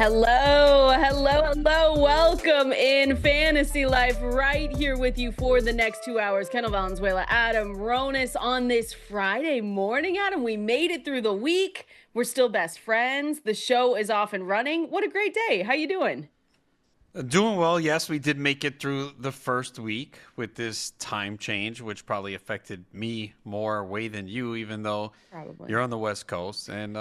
Hello, hello, hello. Welcome in Fantasy Life right here with you for the next 2 hours. Kendall, Valenzuela, Adam, Ronis on this Friday morning. Adam, we made it through the week. We're still best friends. The show is off and running. What a great day. How you doing? Doing well. Yes, we did make it through the first week with this time change, which probably affected me more way than you, even though Probably. you're on the West Coast. And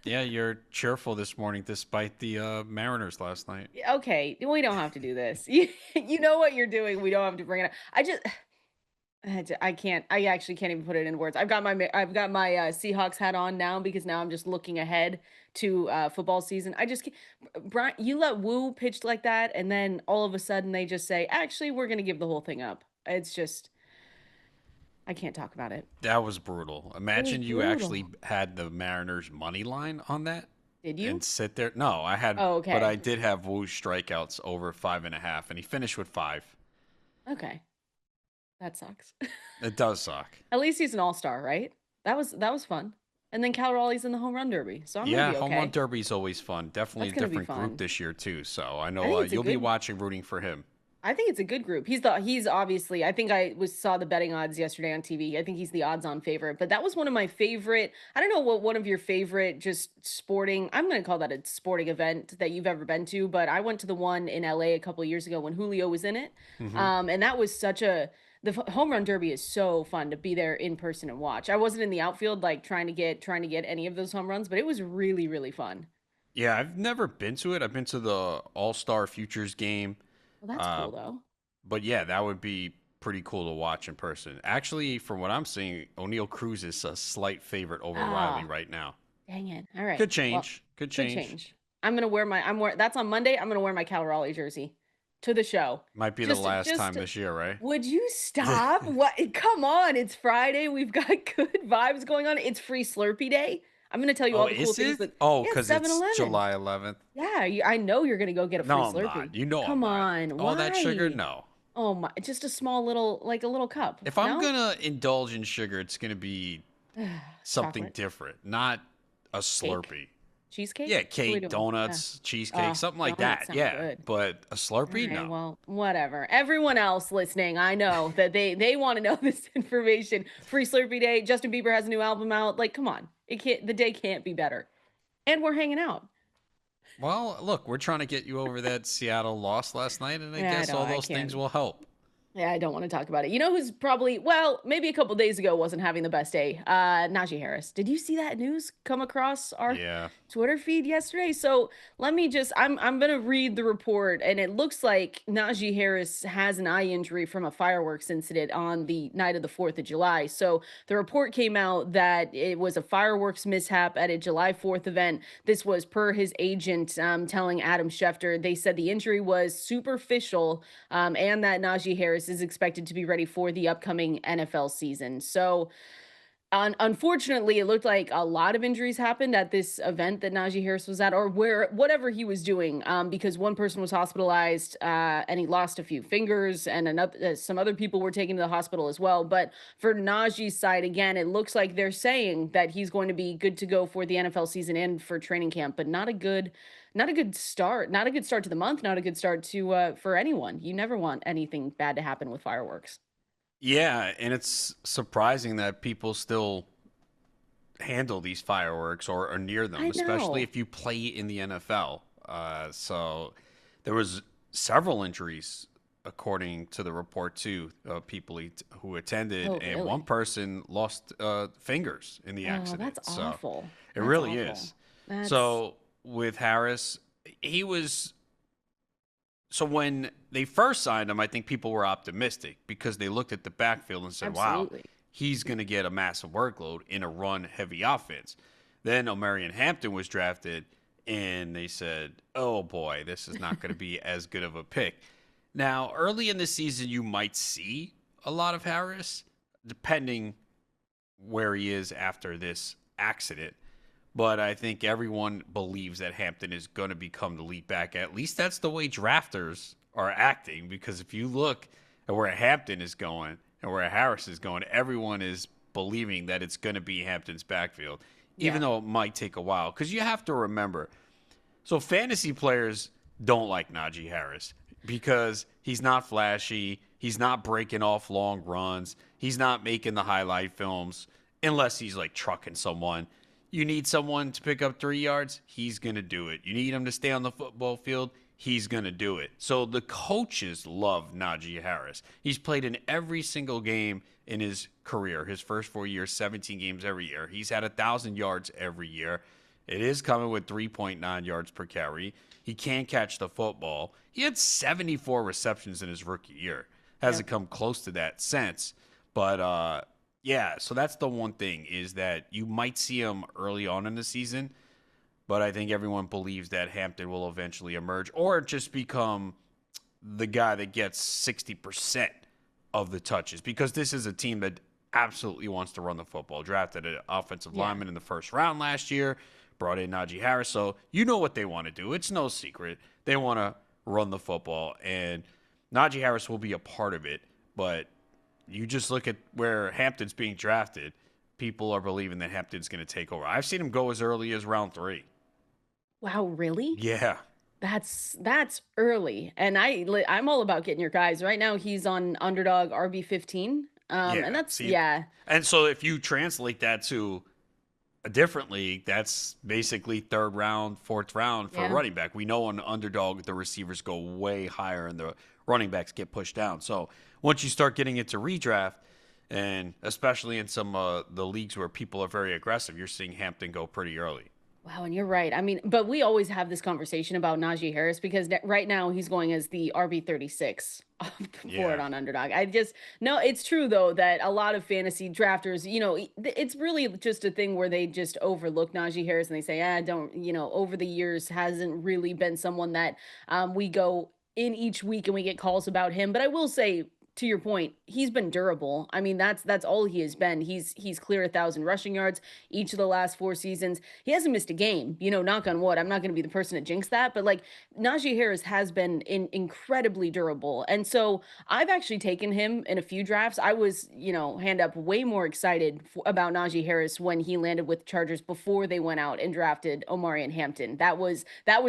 yeah, you're cheerful this morning despite the Mariners last night. Okay, we don't have to do this. You know what you're doing. We don't have to bring it up. I can't. I actually can't even put it in words. I've got my Seahawks hat on now because now I'm just looking ahead to football season. I just can't. Brian, you let Woo pitch like that, and then all of a sudden they just say, "Actually, we're gonna give the whole thing up." It's just I can't talk about it. That was brutal. It was Imagine you actually brutal. had the Mariners money line on that Did and you? sit there. No, I had, Oh, but I okay. did have Woo's strikeouts over 5.5, and he finished with 5. Okay, that sucks. It does suck. At least he's an all-star, right? That was fun. And then Cal Raleigh's in the home run derby, so I'm gonna Yeah, be home run okay. derby's always fun. Definitely That's a gonna be different group fun. this year too. So I I know think it's a you'll be good watching, rooting for him. I think it's a good group. He's obviously I think I was saw the betting odds yesterday on TV. I think he's the odds on favorite, but that was one of my favorite. I don't know what one of your favorite just sporting, I'm going to call that a sporting event that you've ever been to, but I went to the one in LA a couple of years ago when Julio was in it. Hmm. And that was such a home run derby is so fun to be there in person and watch. I wasn't in the outfield like trying to get any of those home runs, but it was really really fun. Yeah, I've never been to it. I've been to the All Star Futures game, Well, that's uh, cool though. but yeah, that would be pretty cool to watch in person. Actually, from what I'm seeing, O'Neal Cruz is a slight favorite over Riley Ah, right now. dang it. All right. Could Well, change. Could good change. change. That's on Monday. I'm gonna wear my Cal Raleigh jersey to the show. Might be the Just last just time this year, right? would you stop? What come on, it's Friday. We've got good vibes going on. It's free Slurpee Day. I'm gonna tell you Oh, all the cool is things it? that Oh, yeah, because it's 7-Eleven. July 11th. Yeah, I know you're gonna go get a free No, I'm Slurpee. not. You know I'm Come not. on, All that sugar? why? No. Oh my, just a small little like a little cup. If I'm No? gonna indulge in sugar, it's gonna be something Chocolate. different, not a Cake? Slurpee. Cheesecake? Yeah, What are we cake, doing? donuts, cheesecake, something like Donuts that. sound Yeah, good. but a All Slurpee, right, no. well, whatever. Everyone else listening, I know that they want to know this information. Free Slurpee Day. Justin Bieber has a new album out. Like, come on, the day can't be better. And we're hanging out. Well, look, we're trying to get you over that Seattle loss last night, and I Yeah, I guess know. all I those things can't. will help. Yeah, I don't want to talk about it. You know who's probably, well, maybe a couple days ago wasn't having the best day? Najee Harris. Did you see that news come across our Yeah. Twitter feed yesterday? So let me just, I'm gonna read the report, and it looks like Najee Harris has an eye injury from a fireworks incident on the night of the 4th of July. So the report came out that it was a fireworks mishap at a July 4th event. This was per his agent telling Adam Schefter. They said the injury was superficial, and that Najee Harris is expected to be ready for the upcoming NFL season. So, unfortunately, it looked like a lot of injuries happened at this event that Najee Harris was at, or where whatever he was doing, because one person was hospitalized and he lost a few fingers, and another some other people were taken to the hospital as well. But for Najee's side, again, it looks like they're saying that he's going to be good to go for the NFL season and for training camp, but not a good start, not a good start to the month, not a good start to for anyone. You never want anything bad to happen with fireworks. Yeah, and it's surprising that people still handle these fireworks or are near them, I especially know. if you play in the NFL. So there was several injuries according to the report too, people who attended, Oh, and one really? person lost fingers in the Oh, accident. that's So awful. it That's really awful. is. That's So with Harris, he was so when they first signed him, I think people were optimistic because they looked at the backfield and said, "Wow, absolutely. he's going to get a massive workload in a run-heavy offense." Then Omarion Hampton was drafted, and they said, "Oh boy, this is not going to be as good of a pick." Now, early in the season, you might see a lot of Harris, depending where he is after this accident. But I think everyone believes that Hampton is going to become the lead back. At least that's the way drafters are acting. Because if you look at where Hampton is going and where Harris is going, everyone is believing that it's going to be Hampton's backfield, even Yeah. though it might take a while. Because you have to remember, So fantasy players don't like Najee Harris because he's not flashy. He's not breaking off long runs. He's not making the highlight films unless he's like trucking someone. You need someone to pick up 3 yards, he's going to do it. You need him to stay on the football field, he's going to do it. So the coaches love Najee Harris. He's played in every single game in his career. His first 4 years, 17 games every year. He's had 1,000 yards every year. It is coming with 3.9 yards per carry. He can catch the football. He had 74 receptions in his rookie year. Hasn't come close to that since. But yeah, so that's the one thing is that you might see him early on in the season, but I think everyone believes that Hampton will eventually emerge or just become the guy that gets 60% of the touches because this is a team that absolutely wants to run the football. Drafted an offensive lineman in the first round last year, brought in Najee Harris. So you know what they want to do. It's no secret. They want to run the football, and Najee Harris will be a part of it. But you just look at where Hampton's being drafted, people are believing that Hampton's going to take over. I've seen him go as early as round 3. Wow, really? Yeah. That's early. And I'm all about getting your guys. Right now he's on underdog RB15. And Yeah. that's See, yeah. and so if you translate that to a different league, that's basically third round, fourth round for a Yeah. running back. We know on underdog, the receivers go way higher and the running backs get pushed down. So once you start getting into redraft, and especially in some the leagues where people are very aggressive, you're seeing Hampton go pretty early. Wow, and you're right. I mean, but we always have this conversation about Najee Harris because right now he's going as the RB36 for it Yeah. on Underdog. I just no, it's true though that a lot of fantasy drafters, it's really just a thing where they just overlook Najee Harris and they say, ah, don't, over the years hasn't really been someone that we go in each week and we get calls about him. But I will say, to your point, he's been durable. I mean, that's all he has been. He's clear 1,000 rushing yards each of the last 4 seasons. He hasn't missed a game. Knock on wood. I'm not going to be the person to jinx that, but like Najee Harris has been incredibly durable, and so I've actually taken him in a few drafts. I was, hand up, way more excited about Najee Harris when he landed with Chargers before they went out and drafted Omari and Hampton. That was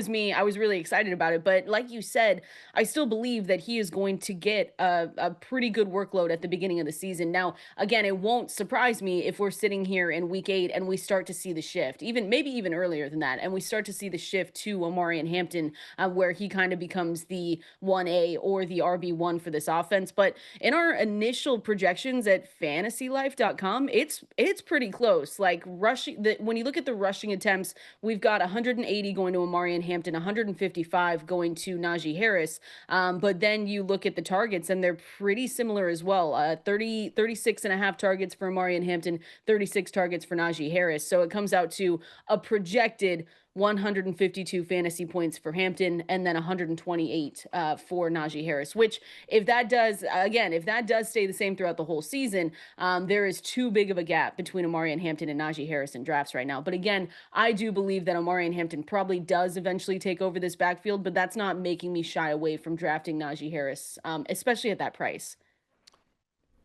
me. I was really excited about it, but like you said, I still believe that he is going to get a pretty good workload at the beginning of the season. Now, again, it won't surprise me if we're sitting here in week 8 and we start to see the shift, even maybe even earlier than that, and we start to see the shift to Omari and Hampton, where he kind of becomes the 1A or the RB1 for this offense. But in our initial projections at fantasylife.com, it's pretty close. Like when you look at the rushing attempts, we've got 180 going to Omari and Hampton, 155 going to Najee Harris. But then you look at the targets and they're pretty similar as well. 36 and a half targets for Amari and Hampton, 36 targets for Najee Harris. So it comes out to a projected 152 fantasy points for Hampton and then 128 for Najee Harris, which if that does stay the same throughout the whole season, there is too big of a gap between Amari and Hampton and Najee Harris in drafts right now. But again, I do believe that Amari and Hampton probably does eventually take over this backfield, but that's not making me shy away from drafting Najee Harris, especially at that price.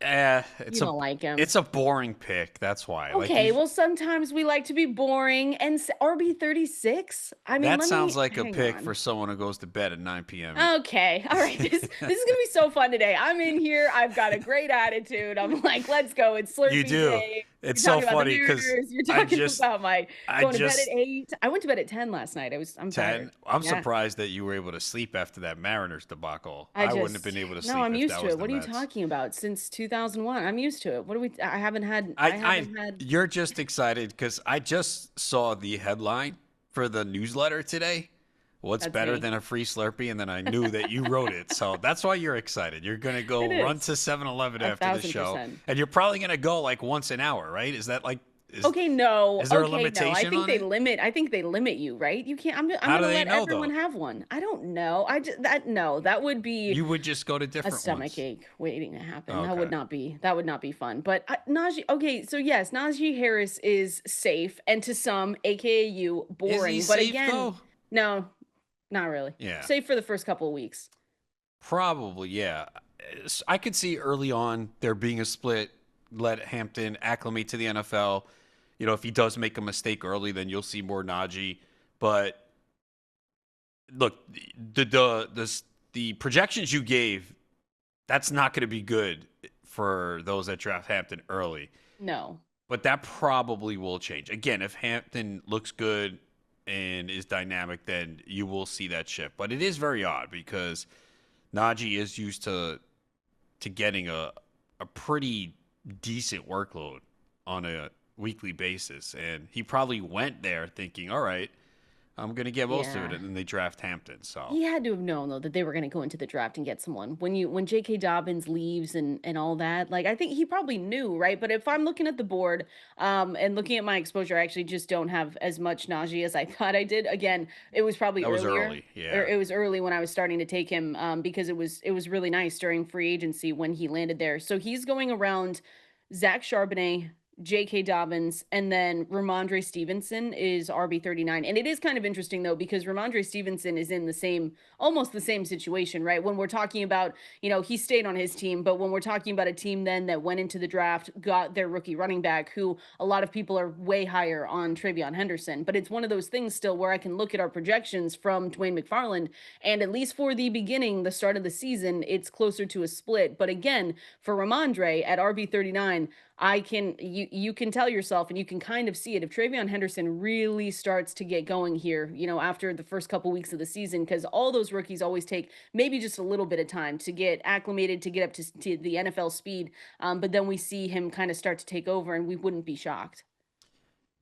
It's You a don't like him. it's a boring pick. That's why. Like you Okay, well, sometimes we like to be boring and RB36. I mean, that let sounds me like a hang pick for on. someone who goes to bed at 9 p.m. Okay. All right. This is gonna be so fun today. I'm in here. I've got a great attitude. I'm like, let's go. It's You Slurpee do. day. You're It's so talking about the funny because Mariners. You're I talking just about my I going to bed at just 8. I went to bed at 10 last night. I'm tired. 10. I'm Yeah. surprised that you were able to sleep after that Mariners debacle. I I wouldn't have just been able to no, sleep I'm if used that to was it. the What are you Mets. talking about? Since 2001. I'm used to it. What do we I I haven't had you're just excited because I just saw the headline for the newsletter today. What's that's better me. than a free Slurpee? And then I knew that you wrote it. So that's why you're excited. You're going to It go run is. to 7-Eleven A after the thousand show. percent. And you're probably going to go like once an hour, right? Is that like, is, Okay, no. is there a Okay, no. limitation on it? I think they limit you, right? You can't I'm How do gonna they let know everyone though? have one. I don't know. I just that no, that would be You would just go to a different stomach ones. ache waiting to happen. Okay. That would not be fun. But Najee, okay, so yes, Najee Harris is safe and to some, aka you, Is he boring. But safe again, though? no, not really. Yeah. Safe for the first couple of weeks. Probably, yeah. I could see early on there being a split, let Hampton acclimate to the NFL. You know, if he does make a mistake early, then you'll see more Najee. But look, the projections you gave, that's not going to be good for those that draft Hampton early. No. But that probably will change. Again, if Hampton looks good and is dynamic, then you will see that shift. But it is very odd because Najee is used to getting a pretty decent workload on a weekly basis, and he probably went there thinking, "All right, I'm gonna get most of it," Yeah. and then they draft Hampton. So He had to have known though that they were going to go into the draft and get someone. When J.K. Dobbins leaves and all that, like I think he probably knew, right? But if I'm looking at the board, and looking at my exposure, I actually just don't have as much Najee as I thought I did. Again, it was probably that was earlier, early. or Yeah. it was early when I was starting to take him, because it was really nice during free agency when he landed there. So he's going around Zach Charbonnet, J.K. Dobbins, and then Ramondre Stevenson is RB 39. And it is kind of interesting though, because Ramondre Stevenson is in the same, almost the same situation, right? When we're talking about, he stayed on his team, but when we're talking about a team then that went into the draft, got their rookie running back, who a lot of people are way higher on Travion Henderson. But it's one of those things still where I can look at our projections from Dwayne McFarland, and at least for the beginning, the start of the season, it's closer to a split. But again, for Ramondre at RB 39, you can tell yourself and you can kind of see it if Travion Henderson really starts to get going here, after the first couple weeks of the season, because all those rookies always take maybe just a little bit of time to get acclimated, to get up to the NFL speed. But then we see him kind of start to take over, and we wouldn't be shocked.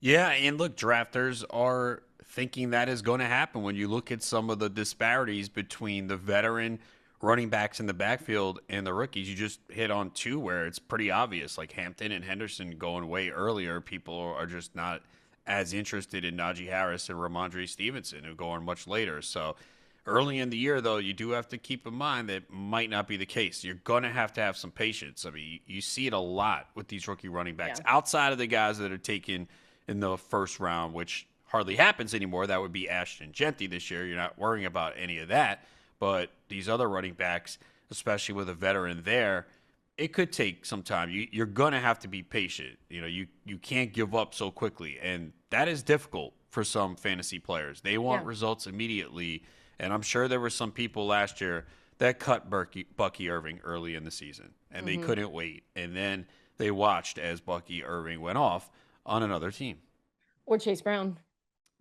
Yeah, and look, drafters are thinking that is going to happen when you look at some of the disparities between the veteran running backs in the backfield and the rookies. You just hit on two where it's pretty obvious, like Hampton and Henderson going way earlier. People are just not as interested in Najee Harris and Ramondre Stevenson, who go on much later. So early in the year, though, you do have to keep in mind that might not be the case. You're going to have some patience. I mean, you see it a lot with these rookie running backs Yeah. outside of the guys that are taken in the first round, which hardly happens anymore. That would be Ashton Genty this year. You're not worrying about any of that. But these other running backs, especially with a veteran there, it could take some time. You're going to have to be patient. You can't give up so quickly. And that is difficult for some fantasy players. They want Yeah. results immediately. And I'm sure there were some people last year that cut Bucky Irving early in the season, and they Hmm. couldn't wait. And then they watched as Bucky Irving went off on another team. Or Chase Brown.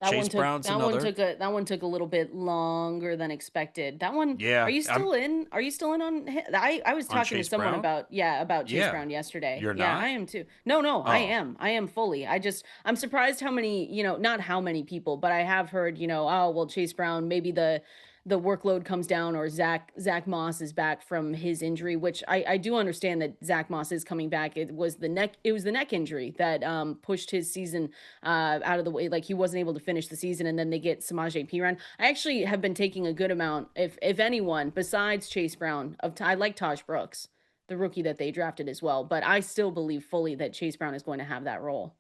That one Chase took Brown's that one another. took a that one took a little bit longer than expected. That one, are Yeah, you I'm still in? Are you still in on I was on talking to Chase someone Brown. about, yeah, about Chase Yeah, Brown yesterday. you're Yeah, I not. am too. No, no, I Oh, am. I am fully. I'm surprised how many, not how many people, but I have heard, oh, well, Chase Brown, maybe the workload comes down, or Zach Moss is back from his injury, which I do understand that Zach Moss is coming back. It was the neck injury that pushed his season out of the way. Like he wasn't able to finish the season, and then they get Samaje Perine. I actually have been taking a good amount, if anyone besides Chase Brown, I like Taj Brooks, the rookie that they drafted as well. But I still believe fully that Chase Brown is going to have that role.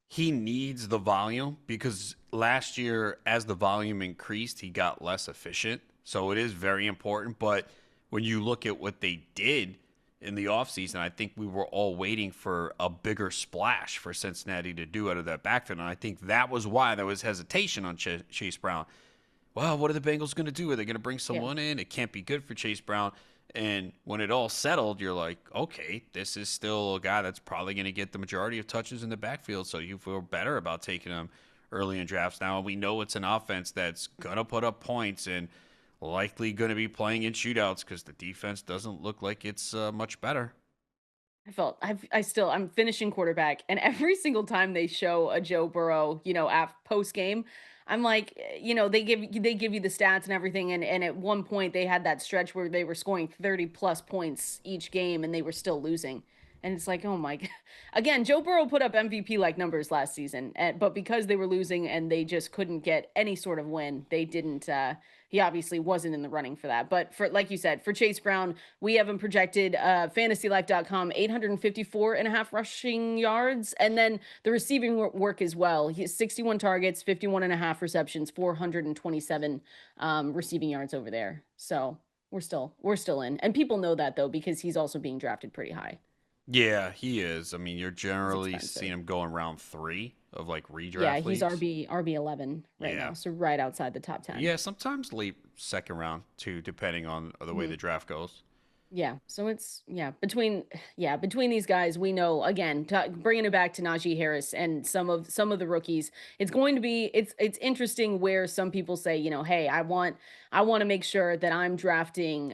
he needs the volume because last year, as the volume increased, he got less efficient. So it is very important. But when you look at what they did in the offseason, I think we were all waiting for a bigger splash for Cincinnati to do out of that backfield. And I think that was why there was hesitation on Chase Brown. Well, what are the Bengals going to do? Are they going to bring Yeah. someone in? It can't be good for Chase Brown. And when it all settled, you're like, okay, this is still a guy that's probably going to get the majority of touches in the backfield. So you feel better about taking him early in drafts. Now, we know it's an offense that's going to put up points and likely going to be playing in shootouts because the defense doesn't look like it's much better. I'm finishing quarterback, and every single time they show a Joe Burrow, post game, I'm like, they give you the stats and everything, and at one point they had that stretch where they were scoring 30 plus points each game, and they were still losing. And it's like, oh my God. Again, Joe Burrow put up MVP like numbers last season, but because they were losing and they just couldn't get any sort of win, they didn't. He obviously wasn't in the running for that. But for, like you said, for Chase Brown, we have him projected, fantasylife.com, 854 and a half rushing yards. And then the receiving work as well. He has 61 targets, 51 and a half receptions, 427 receiving yards over there. So we're still in. And people know that though, because he's also being drafted pretty high. Yeah, he is. I mean, you're He's generally seeing expensive. him going round three of like Yeah, redraft he's leagues. RB11 right Yeah. now, so right outside the top 10. Yeah, sometimes late second round too, depending on the way the draft goes. Yeah, so it's between these guys, we know again, bringing it back to Najee Harris and some of the rookies, it's going to be it's interesting where some people say, hey, I want to make sure that I'm drafting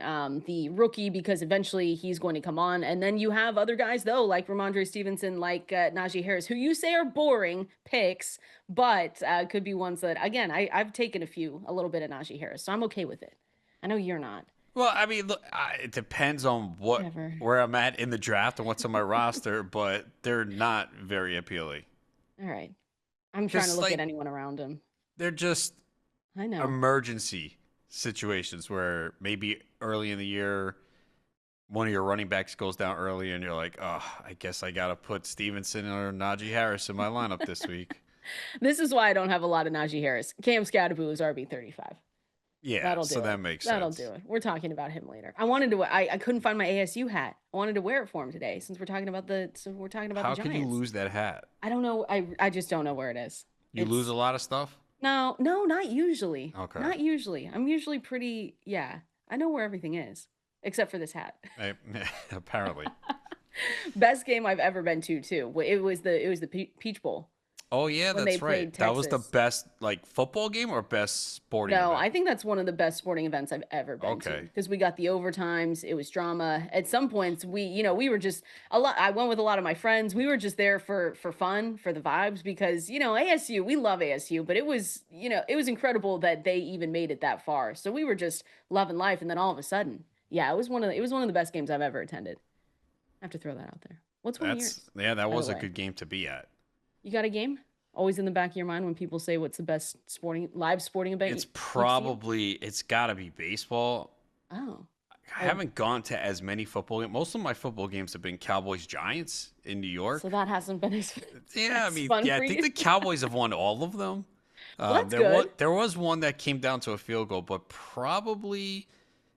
the rookie because eventually he's going to come on, and then you have other guys though like Ramondre Stevenson, like Najee Harris, who you say are boring picks, but could be ones that again I've taken a little bit of Najee Harris, so I'm okay with it. I know you're not. Well, I mean, look, it depends on Whatever. where I'm at in the draft and what's on my roster, but they're not very appealing All right. I'm trying to because look at like anyone around him. they're just I know. emergency situations where maybe early in the year one of your running backs goes down early and you're like, oh, I guess I gotta put Stevenson or Najee Harris in my lineup this week. This is why I don't have a lot of Najee Harris. Cam Scadaboo is RB35. Yeah, That'll so do it. that makes That'll do sense. it. We're talking about him later. I wanted to. I couldn't find my ASU hat. I wanted to wear it for him today since we're talking about the How could you Giants. lose that hat? I don't know. I just don't know where it is. You lose It's a lot of stuff? no, no, not usually. Okay. Not usually. I'm usually pretty. Yeah, I know where everything is except for this hat. I, apparently. Best game I've ever been to too. It was the Peach Bowl Oh yeah, when they that's right. played That was the Texas. best like football game or best sporting No, event. I think that's one of the best sporting events I've ever been to Okay. because we got the overtimes. It was drama. At some points, we were just a lot. I went with a lot of my friends. We were just there for fun, for the vibes, because ASU. We love ASU, but it was incredible that they even made it that far. So we were just loving life, and then all of a sudden, yeah, it was one of the best games I've ever attended. I have to throw that out there. What's one of That's yours, yeah, that by the was a way? good game to be at. You got a game always in the back of your mind when people say what's the best live sporting event It's you've seen? probably it's got to be baseball. Oh. I Oh, haven't gone to as many football games. Most of my football games have been Cowboys Giants in New so York. that hasn't been as Yeah, I as mean, fun yeah, I for think you. the Cowboys have won all of them. Well, that's There was good. one that came down to a field goal, but probably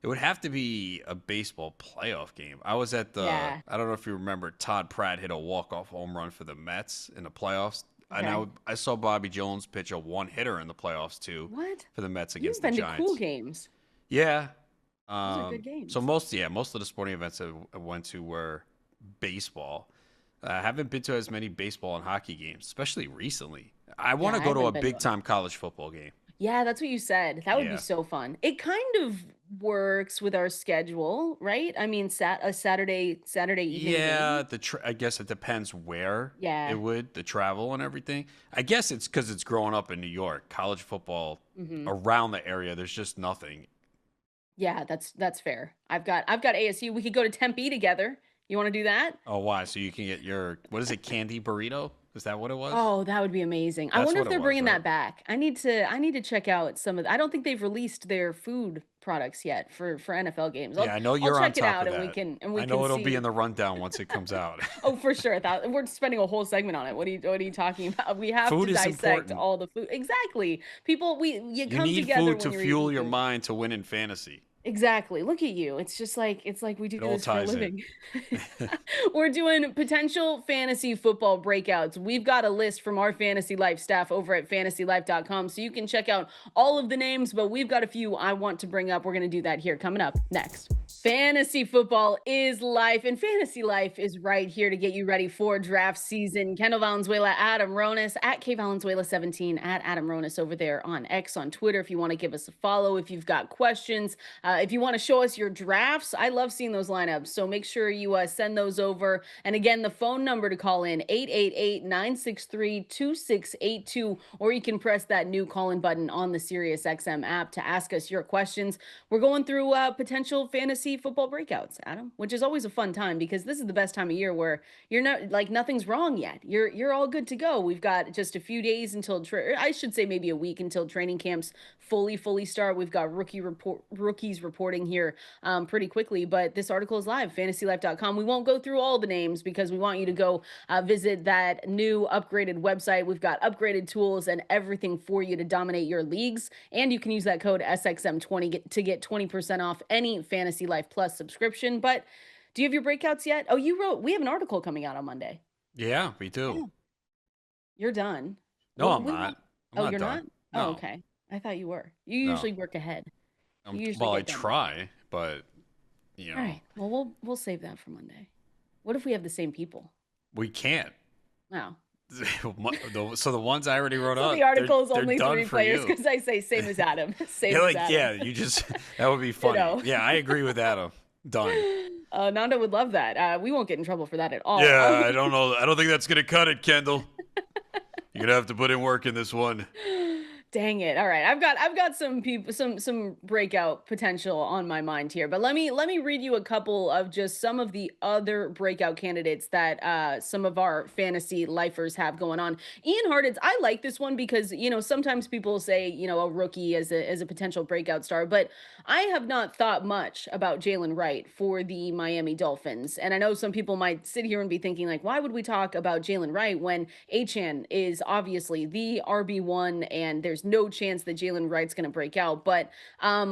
it would have to be a baseball playoff game. I was at the Yeah. I don't know if you remember Todd Pratt hit a walk-off home run for the Mets in the playoffs. Okay. I saw Bobby Jones pitch a one-hitter in the playoffs too What? for the Mets You've against the been to cool Giants. games. Yeah. Those are good So games. most of the sporting events I went to were baseball. I haven't been to as many baseball and hockey games, especially recently. I Yeah, want to I go to a haven't been to big them. time college football game. Yeah, that's what you said. That would be Yeah. so fun. It kind of works with our schedule, right? I mean, a Saturday evening Yeah, game. I guess it depends where it Yeah. would, the travel and everything. I guess it's because it's growing up in New York. College football hmm around the area, there's just nothing. Yeah, that's fair. I've got ASU. We could go to Tempe together. You want to do that? Oh, why? So you can get your, what is it, candy burrito? Is that what it was? Oh, that would be amazing. I That's wonder what if it they're was, bringing right? that back. I need to check out some of I don't think they've released their food products yet for NFL games. Yeah, I'll I know I'll you're on check it top out of and we that. can and we I can know it'll be in see. the rundown once it comes out. Oh, for sure. We're spending a whole segment on it. What are you talking about? We have to Food is dissect important. all the food. Exactly. People, you You come need together food when to you're fuel eating your food. mind to win in fantasy. Exactly. Look at you. It's like we do It all this for a ties in. living. We're doing potential fantasy football breakouts. We've got a list from our Fantasy Life staff over at fantasylife.com, so you can check out all of the names, but we've got a few I want to bring up. We're going to do that here coming up next. Fantasy football is life, and Fantasy Life is right here to get you ready for draft season. Kendall Valenzuela, Adam Ronis, at KValenzuela17, at Adam Ronis over there on X, on Twitter, if you want to give us a follow, if you've got questions, if you want to show us your drafts. I love seeing those lineups, so make sure you send those over. And again, the phone number to call in, 888-963-2682, or you can press that new call-in button on the Sirius XM app to ask us your questions. We're going through potential fantasy football breakouts, Adam, which is always a fun time because this is the best time of year where you're not like nothing's wrong yet. You're all good to go. We've got just a few days until I should say maybe a week until training camps fully start. We've got rookies reporting here pretty quickly, but this article is live, fantasylife.com. We won't go through all the names because we want you to go visit that new upgraded website. We've got upgraded tools and everything for you to dominate your leagues. And you can use that code SXM20 to get 20% off any Fantasy Life Plus subscription. But do you have your breakouts yet? Oh, we have an article coming out on Monday. Yeah, we do. Yeah. You're done. No, Well, I'm we won't. not. I'm Oh, not you're done. not? Oh, No, okay. I thought you were. You no. usually work ahead. You usually Well, I get done by then. try, but you All know, right. Well, we'll save that for Monday. What if we have the same people? we can't. Oh. So the ones I already wrote So the up, article is they're only done three for players you. because I say same as Adam. You're Same as like, Adam. yeah, you just that would be funny. Ditto. Yeah, I agree with Adam. Done. Nanda would love that. We won't get in trouble for that at all. Yeah, I don't know. I don't think that's gonna cut it, Kendall. You're gonna have to put in work in this one. Dang it. All right. I've got some people some breakout potential on my mind here. But let me read you a couple of just some of the other breakout candidates that some of our fantasy lifers have going on. Ian Hartitz, I like this one because, sometimes people say, a rookie as a potential breakout star, but I have not thought much about Jalen Wright for the Miami Dolphins. And I know some people might sit here and be thinking like, why would we talk about Jalen Wright when Achan is obviously the RB1, and there's no chance that Jalen Wright's going to break out. But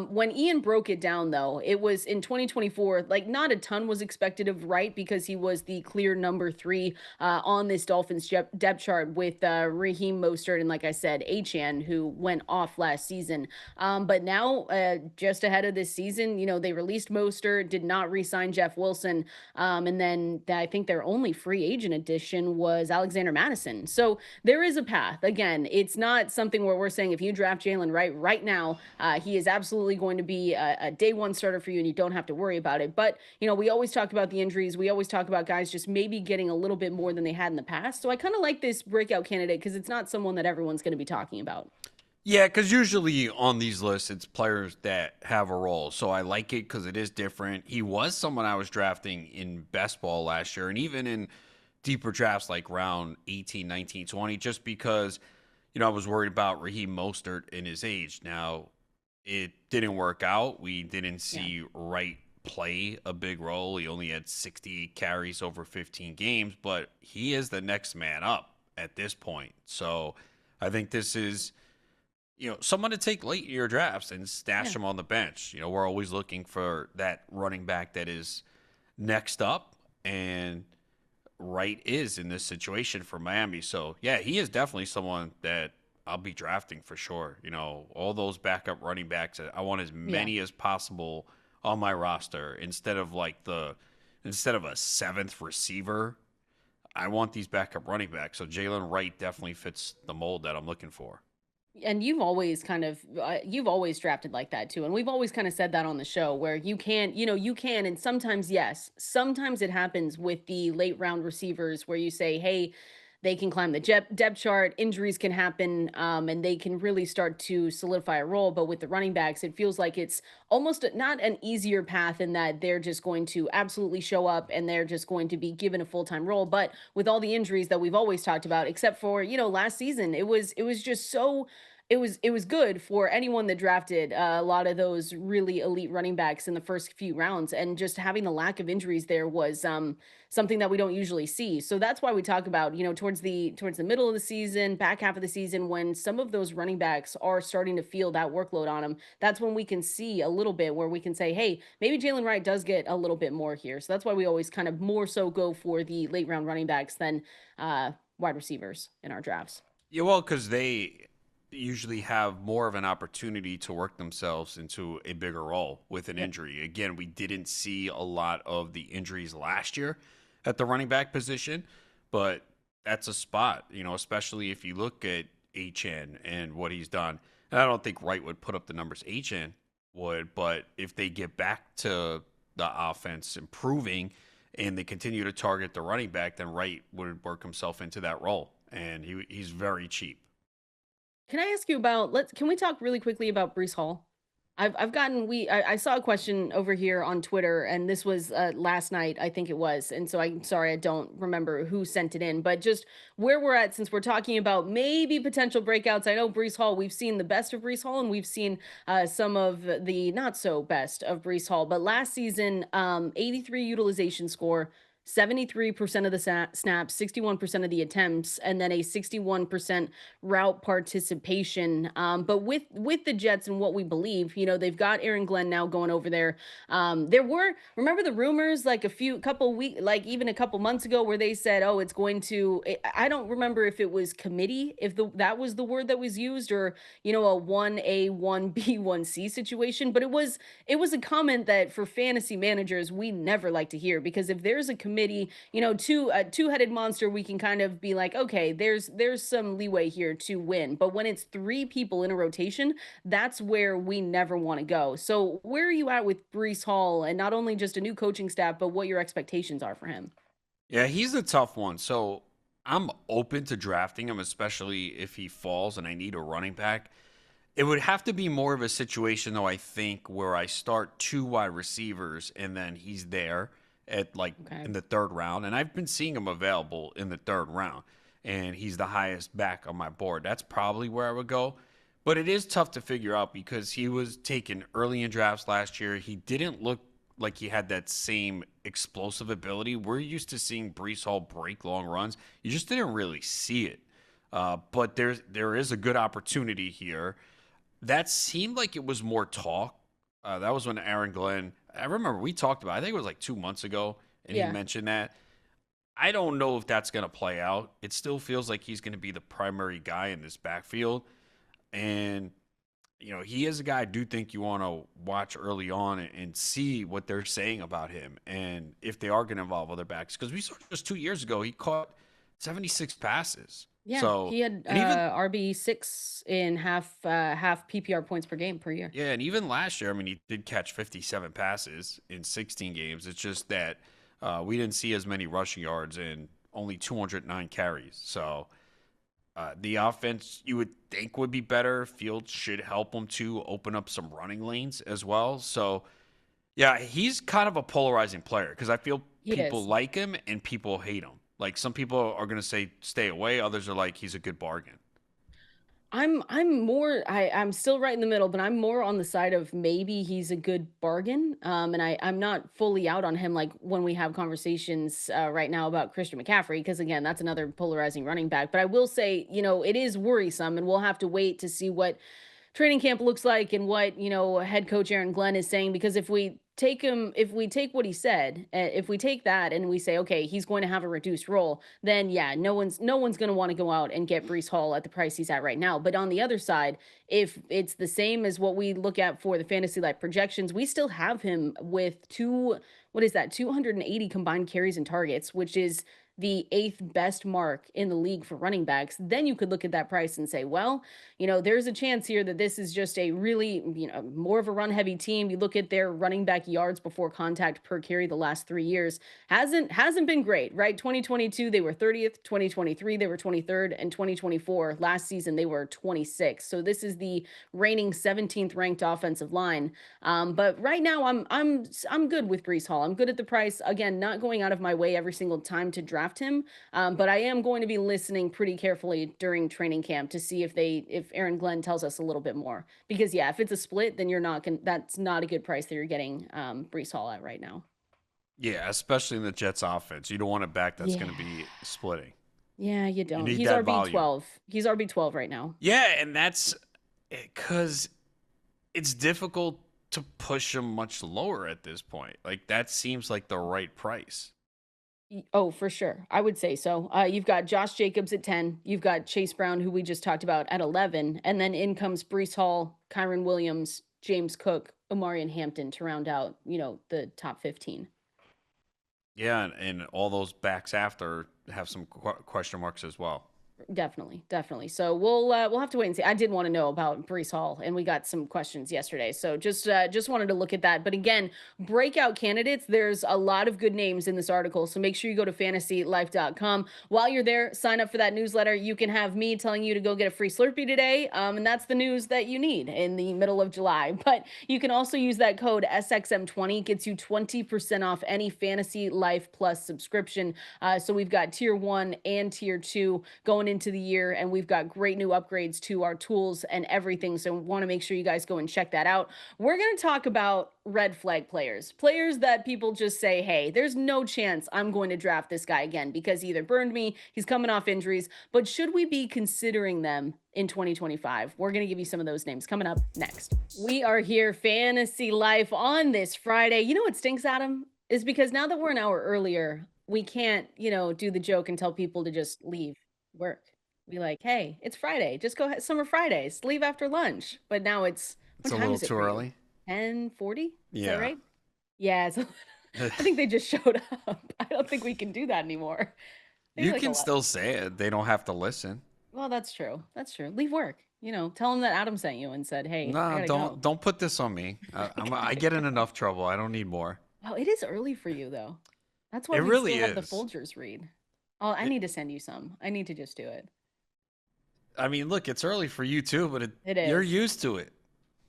when Ian broke it down, though, it was in 2024, like not a ton was expected of Wright because he was the clear number three on this Dolphins depth chart with Raheem Mostert and, like I said, Achan, who went off last season. But now, just ahead of this season, they released Mostert, did not re sign Jeff Wilson. And then I think their only free agent addition was Alexander Madison. So there is a path. Again, it's not something where we're saying if you draft Jalen Wright right now, he is absolutely going to be a day one starter for you and you don't have to worry about it. But, we always talk about the injuries. We always talk about guys just maybe getting a little bit more than they had in the past. So I kind of like this breakout candidate because it's not someone that everyone's going to be talking about. Yeah, because usually on these lists, it's players that have a role. So I like it because it is different. He was someone I was drafting in best ball last year and even in deeper drafts like round 18, 19, 20, just because, I was worried about Raheem Mostert in his age. Now, it didn't work out. We didn't Yeah. see Wright play a big role. He only had 68 carries over 15 games, but he is the next man up at this point. So I think this is someone to take late in your drafts and stash Yeah. them on the bench. We're always looking for that running back that is next up, and Wright is in this situation for Miami. So, yeah, he is definitely someone that I'll be drafting for sure. All those backup running backs, I want as Yeah. many as possible on my roster instead of a seventh receiver. I want these backup running backs. So Jalen Wright definitely fits the mold that I'm looking for. And you've always drafted like that too, and we've always kind of said that on the show where you can, and sometimes, yes, sometimes it happens with the late round receivers where you say, hey, they can climb the depth chart, injuries can happen, and they can really start to solidify a role. But with the running backs, it feels like it's almost not an easier path in that they're just going to absolutely show up and they're just going to be given a full-time role. But with all the injuries that we've always talked about, except for, last season, it was just so it was good for anyone that drafted a lot of those really elite running backs in the first few rounds, and just having the lack of injuries there was something that we don't usually see. So that's why we talk about, towards the middle of the season, back half of the season, when some of those running backs are starting to feel that workload on them. That's when we can see a little bit where we can say, hey, maybe Jalen Wright does get a little bit more here. So that's why we always kind of more so go for the late round running backs than wide receivers in our drafts. Yeah, well, because they usually have more of an opportunity to work themselves into a bigger role with an Yep. injury. Again, we didn't see a lot of the injuries last year at the running back position, but that's a spot, especially if you look at HN and what he's done. And I don't think Wright would put up the numbers HN would, but if they get back to the offense improving and they continue to target the running back, then Wright would work himself into that role. And he's very cheap. Can I ask you about can we talk really quickly about Brees Hall? I've gotten I saw a question over here on Twitter, and this was last night, I think it was. And so I'm sorry I don't remember who sent it in, but just where we're at since we're talking about maybe potential breakouts. I know Brees Hall, we've seen the best of Brees Hall and we've seen some of the not so best of Brees Hall. But last season, 83 utilization score, 73% of the snaps, 61% of the attempts, and then a 61% route participation. But with the Jets and what we believe, they've got Aaron Glenn now going over there. There were, remember the rumors like couple week, like even a couple months ago, where they said, "Oh, it's going to." I don't remember if it was committee, if that was the word that was used, or a 1A, 1B, 1C situation. But it was a comment that for fantasy managers we never like to hear, because if there's a committee, two-headed monster, we can kind of be like, okay, there's some leeway here to win. But when it's three people in a rotation, that's where we never want to go. So where are you at with Brees Hall, and not only just a new coaching staff, but what your expectations are for him? Yeah, he's a tough one. So I'm open to drafting him, especially if he falls and I need a running back. It would have to be more of a situation, though, I think, where I start two wide receivers and then he's there at like Okay. in the third round. And I've been seeing him available in the third round, and he's the highest back on my board. That's probably where I would go. But it is tough to figure out because he was taken early in drafts last year. He didn't look like he had that same explosive ability. We're used to seeing Brees Hall break long runs. You just didn't really see it. But there is a good opportunity here. That seemed like it was more talk. That was when Aaron Glenn, I remember we talked about, I think it was like 2 months ago, and he Yeah. mentioned that. I don't know if that's going to play out. It still feels like he's going to be the primary guy in this backfield. And, he is a guy I do think you want to watch early on and see what they're saying about him and if they are going to involve other backs. Because we saw just 2 years ago, he caught 76 passes. Yeah, So, he had and even RB6 in half PPR points per game per year. Yeah, and even last year, I mean, he did catch 57 passes in 16 games. It's just that we didn't see as many rushing yards and only 209 carries. So the offense you would think would be better. Fields should help him to open up some running lanes as well. So yeah, he's kind of a polarizing player because I feel He people is. like him and people hate him. Like some people are going to say stay away, others are like he's a good bargain. I'm still right in the middle, but I'm more on the side of maybe he's a good bargain. And I'm not fully out on him like when we have conversations right now about Christian McCaffrey, because again, that's another polarizing running back. But I will say, it is worrisome, and we'll have to wait to see what training camp looks like and what head coach Aaron Glenn is saying. Because if we take what he said, if we take that and we say, okay, he's going to have a reduced role, then yeah, no one's going to want to go out and get Brees Hall at the price he's at right now. But on the other side, if it's the same as what we look at for the fantasy life projections, we still have him with what is that, 280 combined carries and targets, which is the eighth best mark in the league for running backs. Then you could look at that price and say, well, there's a chance here that this is just a really, more of a run heavy team. You look at their running back yards before contact per carry the last 3 years, hasn't been great, right? 2022, they were 30th, 2023, they were 23rd, and 2024, last season, they were 26th. So this is the reigning 17th ranked offensive line. But right now, I'm good with Brees Hall. I'm good at the price. Again, not going out of my way every single time to draft him, but I am going to be listening pretty carefully during training camp to see if Aaron Glenn tells us a little bit more. Because yeah, if it's a split, then you're not going. That's not a good price that you're getting Brees Hall at right now. Yeah, especially in the Jets offense. You don't want a back that's going Yeah, to be splitting. yeah, you You don't. need He's that RB volume. 12. He's RB 12 right now. Yeah, and that's because it's difficult to push him much lower at this point. Like that seems like the right price. Oh, for sure. I would say so. You've got Josh Jacobs at 10. You've got Chase Brown, who we just talked about, at 11. And then in comes Brees Hall, Kyron Williams, James Cook, Omarion Hampton to round out, the top 15. Yeah, and all those backs after have some question marks as well. Definitely, definitely. So we'll have to wait and see. I did want to know about Brees Hall, and we got some questions yesterday. So just wanted to look at that. But again, breakout candidates. There's a lot of good names in this article. So make sure you go to fantasylife.com. While you're there, sign up for that newsletter. You can have me telling you to go get a free Slurpee today, and that's the news that you need in the middle of July. But you can also use that code SXM20. Gets you 20% off any Fantasy Life Plus subscription. So we've got tier 1 and tier 2 going going into the year, and we've got great new upgrades to our tools and everything. So, want to make sure you guys go and check that out. We're going to talk about red flag players, players that people just say, hey, there's no chance I'm going to draft this guy again because he either burned me, he's coming off injuries, but should we be considering them in 2025? We're going to give you some of those names coming up next. We are here, Fantasy Life, on this Friday. You know what stinks, Adam? Is because now that we're an hour earlier, we can't, do the joke and tell people to just leave work. Be like, hey, it's Friday. Just go ahead. Summer Fridays. Leave after lunch. But now It's what a time little is it too for you? early. 10:40? Is that Yeah. right? Yeah. I think they just showed up. I don't think we can do that anymore. Maybe You like can 11. still say it. They don't have to listen. Well, that's true. That's true. Leave work. Tell them that Adam sent you and said, hey, I Nah, gotta don't go. don't put this on me. I I gotta get in go. enough trouble. I don't need more. Oh, it is early for you though. That's why It we really still have the is. Folgers read. Oh, I It, need to send you some. I need to just do it. I mean, look, it's early for you too, but It you're is. used to it.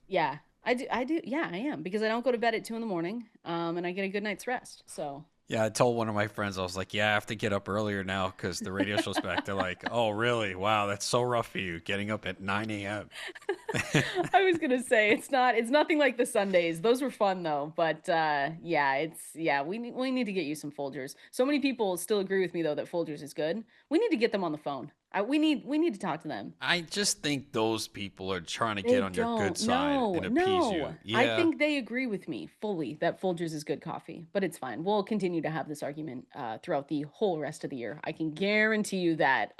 Yeah. I do. Yeah, I am because I don't go to bed at 2 in the morning. And I get a good night's rest. So Yeah, I told one of my friends, I was like, yeah, I have to get up earlier now because the radio show's back. They're like, oh, really? Wow, that's so rough for you, getting up at 9 a.m. I was gonna say it's nothing like the Sundays. Those were fun though. But yeah, we need to get you some Folgers. So many people still agree with me though that Folgers is good. We need to get them on the phone. We need to talk to them. I just think those people are trying to They get on your good don't. side No, and appease no. you. I Yeah, think they agree with me fully that Folgers is good coffee, but it's fine. We'll continue to have this argument throughout the whole rest of the year. I can guarantee you that.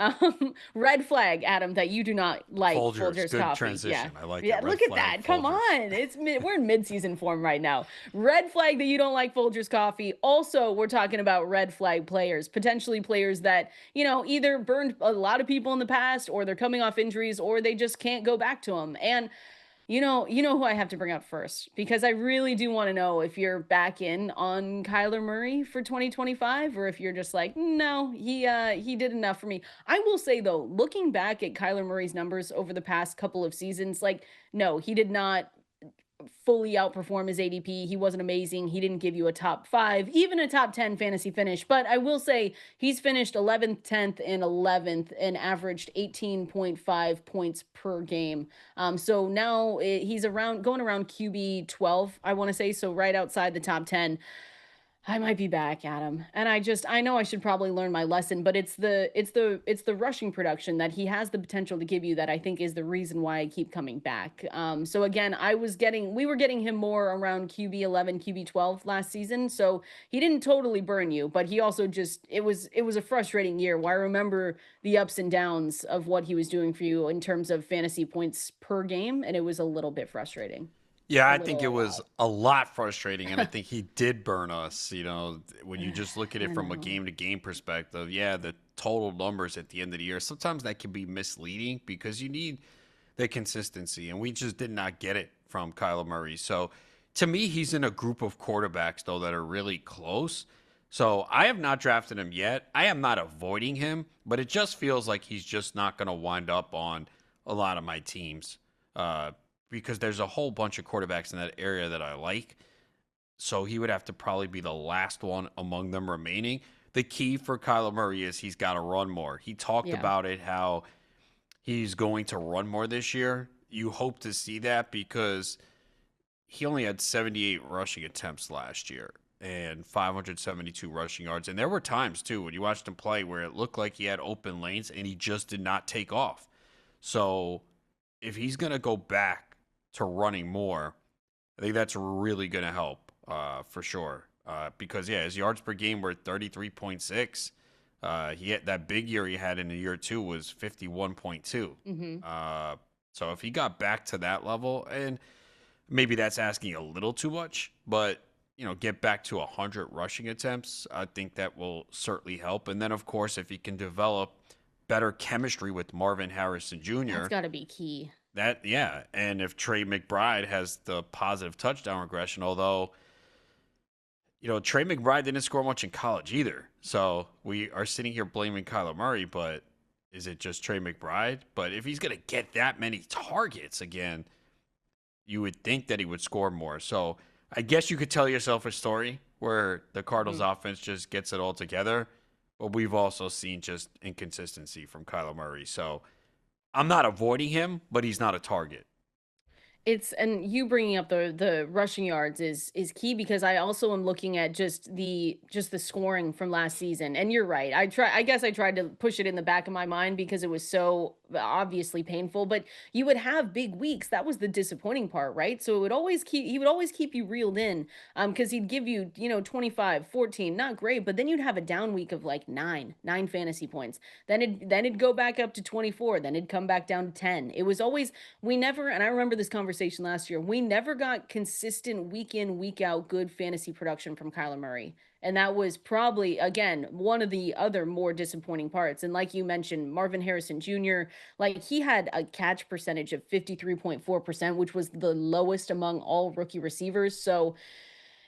Red flag, Adam, that you do not like Folgers, Folgers good coffee. Yeah. transition. I like it. Yeah, Red look at flag, that. Come Folgers. on. We're in mid-season form right now. Red flag that you don't like Folgers coffee. Also, we're talking about red flag players, potentially players that, either burned a lot of people in the past or they're coming off injuries or they just can't go back to them. And who I have to bring up first because I really do want to know if you're back in on Kyler Murray for 2025 or if you're just like, no, he did enough for me. I will say though, looking back at Kyler Murray's numbers over the past couple of seasons, like no, he did not fully outperform his ADP. He wasn't amazing. He didn't give you a top 5, even a top 10 fantasy finish. But I will say he's finished 11th, 10th, and 11th and averaged 18.5 points per game. So now he's going around QB 12, I want to say. So right outside the top 10. I might be back, Adam. And I know I should probably learn my lesson, but it's the rushing production that he has the potential to give you that I think is the reason why I keep coming back. So again, we were getting him more around QB 11, QB 12 last season. So he didn't totally burn you, but he also just it was a frustrating year where I remember the ups and downs of what he was doing for you in terms of fantasy points per game, and it was a little bit frustrating. Yeah, A I think little it a was lot. a lot frustrating, and I think he did burn us. When you just look at I it from a know. game to game perspective, yeah, the total numbers at the end of the year, sometimes that can be misleading because you need the consistency, and we just did not get it from Kyler Murray. So to me, he's in a group of quarterbacks, though, that are really close. So I have not drafted him yet. I am not avoiding him, but it just feels like he's just not going to wind up on a lot of my teams. Because there's a whole bunch of quarterbacks in that area that I like. So he would have to probably be the last one among them remaining. The key for Kyler Murray is he's got to run more. He talked Yeah. about it, how he's going to run more this year. You hope to see that because he only had 78 rushing attempts last year and 572 rushing yards. And there were times, too, when you watched him play where it looked like he had open lanes and he just did not take off. So if he's going to go back to running more, I think that's really going to help for sure. Because, yeah, his yards per game were 33.6. He had that big year he had in the year two was 51.2. Hmm. So if he got back to that level, and maybe that's asking a little too much, but get back to 100 rushing attempts, I think that will certainly help. And then, of course, if he can develop better chemistry with Marvin Harrison That's Jr., got to be key. yeah, and if Trey McBride has the positive touchdown regression, although Trey McBride didn't score much in college either, so we are sitting here blaming Kyler Murray, but is it just Trey McBride? But if he's gonna get that many targets again, you would think that he would score more. So I guess you could tell yourself a story where the Cardinals Mhm. offense just gets it all together, but we've also seen just inconsistency from Kyler Murray. So I'm not avoiding him, but he's not a target. It's and you bringing up the rushing yards is key because I also am looking at just the scoring from last season. And you're right. I guess I tried to push it in the back of my mind because it was so obviously painful, but you would have big weeks. That was the disappointing part, right? So it would always keep he would always keep you reeled in because he'd give you, 25, 14, not great, but then you'd have a down week of like 9 fantasy points. Then it'd go back up to 24, then it'd come back down to 10. It was always we never, and I remember this conversation last year, we never got consistent week in, week out good fantasy production from Kyler Murray. And that was probably, again, one of the other more disappointing parts. And like you mentioned, Marvin Harrison Jr., like he had a catch percentage of 53.4%, which was the lowest among all rookie receivers. So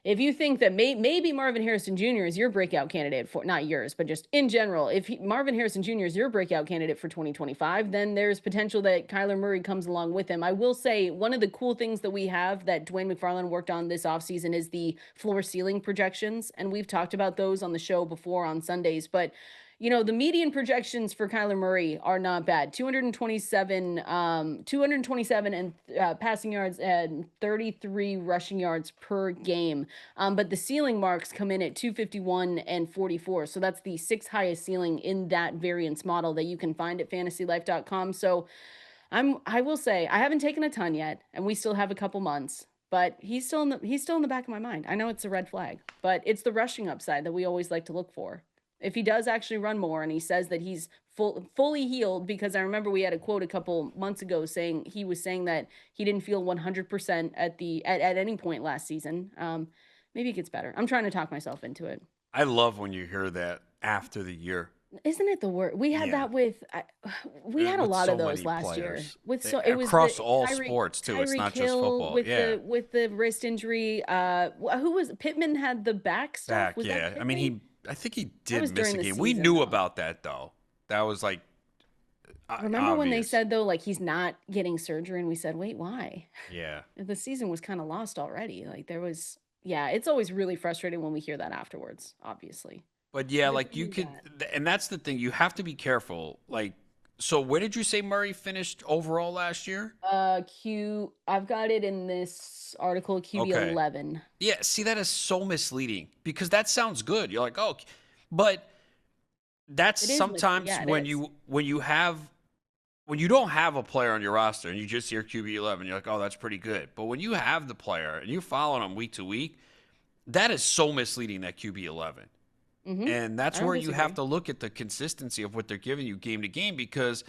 if you think that maybe Marvin Harrison Jr. is your breakout candidate for not yours, but just in general, if Marvin Harrison Jr. is your breakout candidate for 2025, then there's potential that Kyler Murray comes along with him. I will say one of the cool things that we have that Dwayne McFarland worked on this offseason is the floor ceiling projections. And we've talked about those on the show before on Sundays, but the median projections for Kyler Murray are not bad. 227 and passing yards and 33 rushing yards per game. But the ceiling marks come in at 251 and 44. So that's the sixth highest ceiling in that variance model that you can find at fantasylife.com. So I will say I haven't taken a ton yet, and we still have a couple months. But he's still in the back of my mind. I know it's a red flag, but it's the rushing upside that we always like to look for. If he does actually run more and he says that he's fully healed, because I remember we had a quote a couple months ago saying he was saying that he didn't feel 100% at any point last season. Maybe it gets better. I'm trying to talk myself into it. I love when you hear that after the year. Isn't it the word? We had Yeah, that with we had a with lot of so those many last year. players With so it was the across all Tyreek sports too. It's Tyreek not just Hill football. Yeah, with the wrist injury. Who was Pittman had the back stuff? back. Was that Yeah, I mean Pittman? I think he That did was miss during a the game. We season knew though. about that though. That was like Remember when they obvious. said though, like he's not getting surgery, and we said, wait, why? Yeah. The season was kind of lost already. Like there was, yeah, it's always really frustrating when we hear that afterwards, obviously. But yeah, But if like we you knew could, that. and that's the thing. You have to be careful. Like, so where did you say Murray finished overall last year? I've got it in this article, QB Okay. 11. Yeah. See, that is so misleading because that sounds good. You're like, oh, but that's It is sometimes yeah, it is. when you don't have a player on your roster and you just hear QB 11, you're like, oh, that's pretty good. But when you have the player and you follow him week to week, that is so misleading. That QB 11. And I that's don't where you have disagree. to look at the consistency of what they're giving you game to game because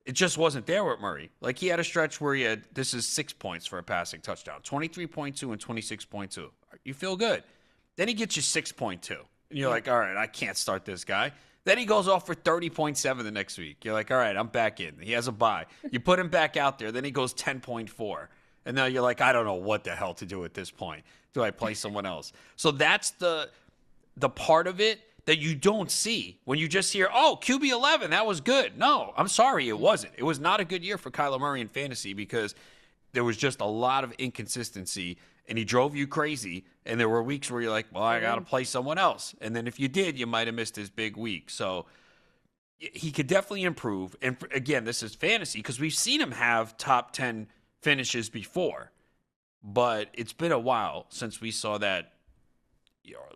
it just wasn't there with Murray. Like he had a stretch where he had this is 6 points for a passing touchdown, 23.2 and 26.2. You feel good. Then he gets you 6.2. And you're Yeah. like, all right, I can't start this guy. Then he goes off for 30.7 the next week. You're like, all right, I'm back in. He has a bye. You put him back out there. Then he goes 10.4. And now you're like, I don't know what the hell to do at this point. Do I play someone else? So that's the part of it that you don't see when you just hear, oh, QB 11, that was good. No, I'm sorry, it wasn't. It was not a good year for Kyler Murray in fantasy because there was just a lot of inconsistency and he drove you crazy. And there were weeks where you're like, well, I Sure got to did. play someone else. And then if you did, you might have missed his big week. So he could definitely improve. And again, this is fantasy because we've seen him have top 10 finishes before, but it's been a while since we saw that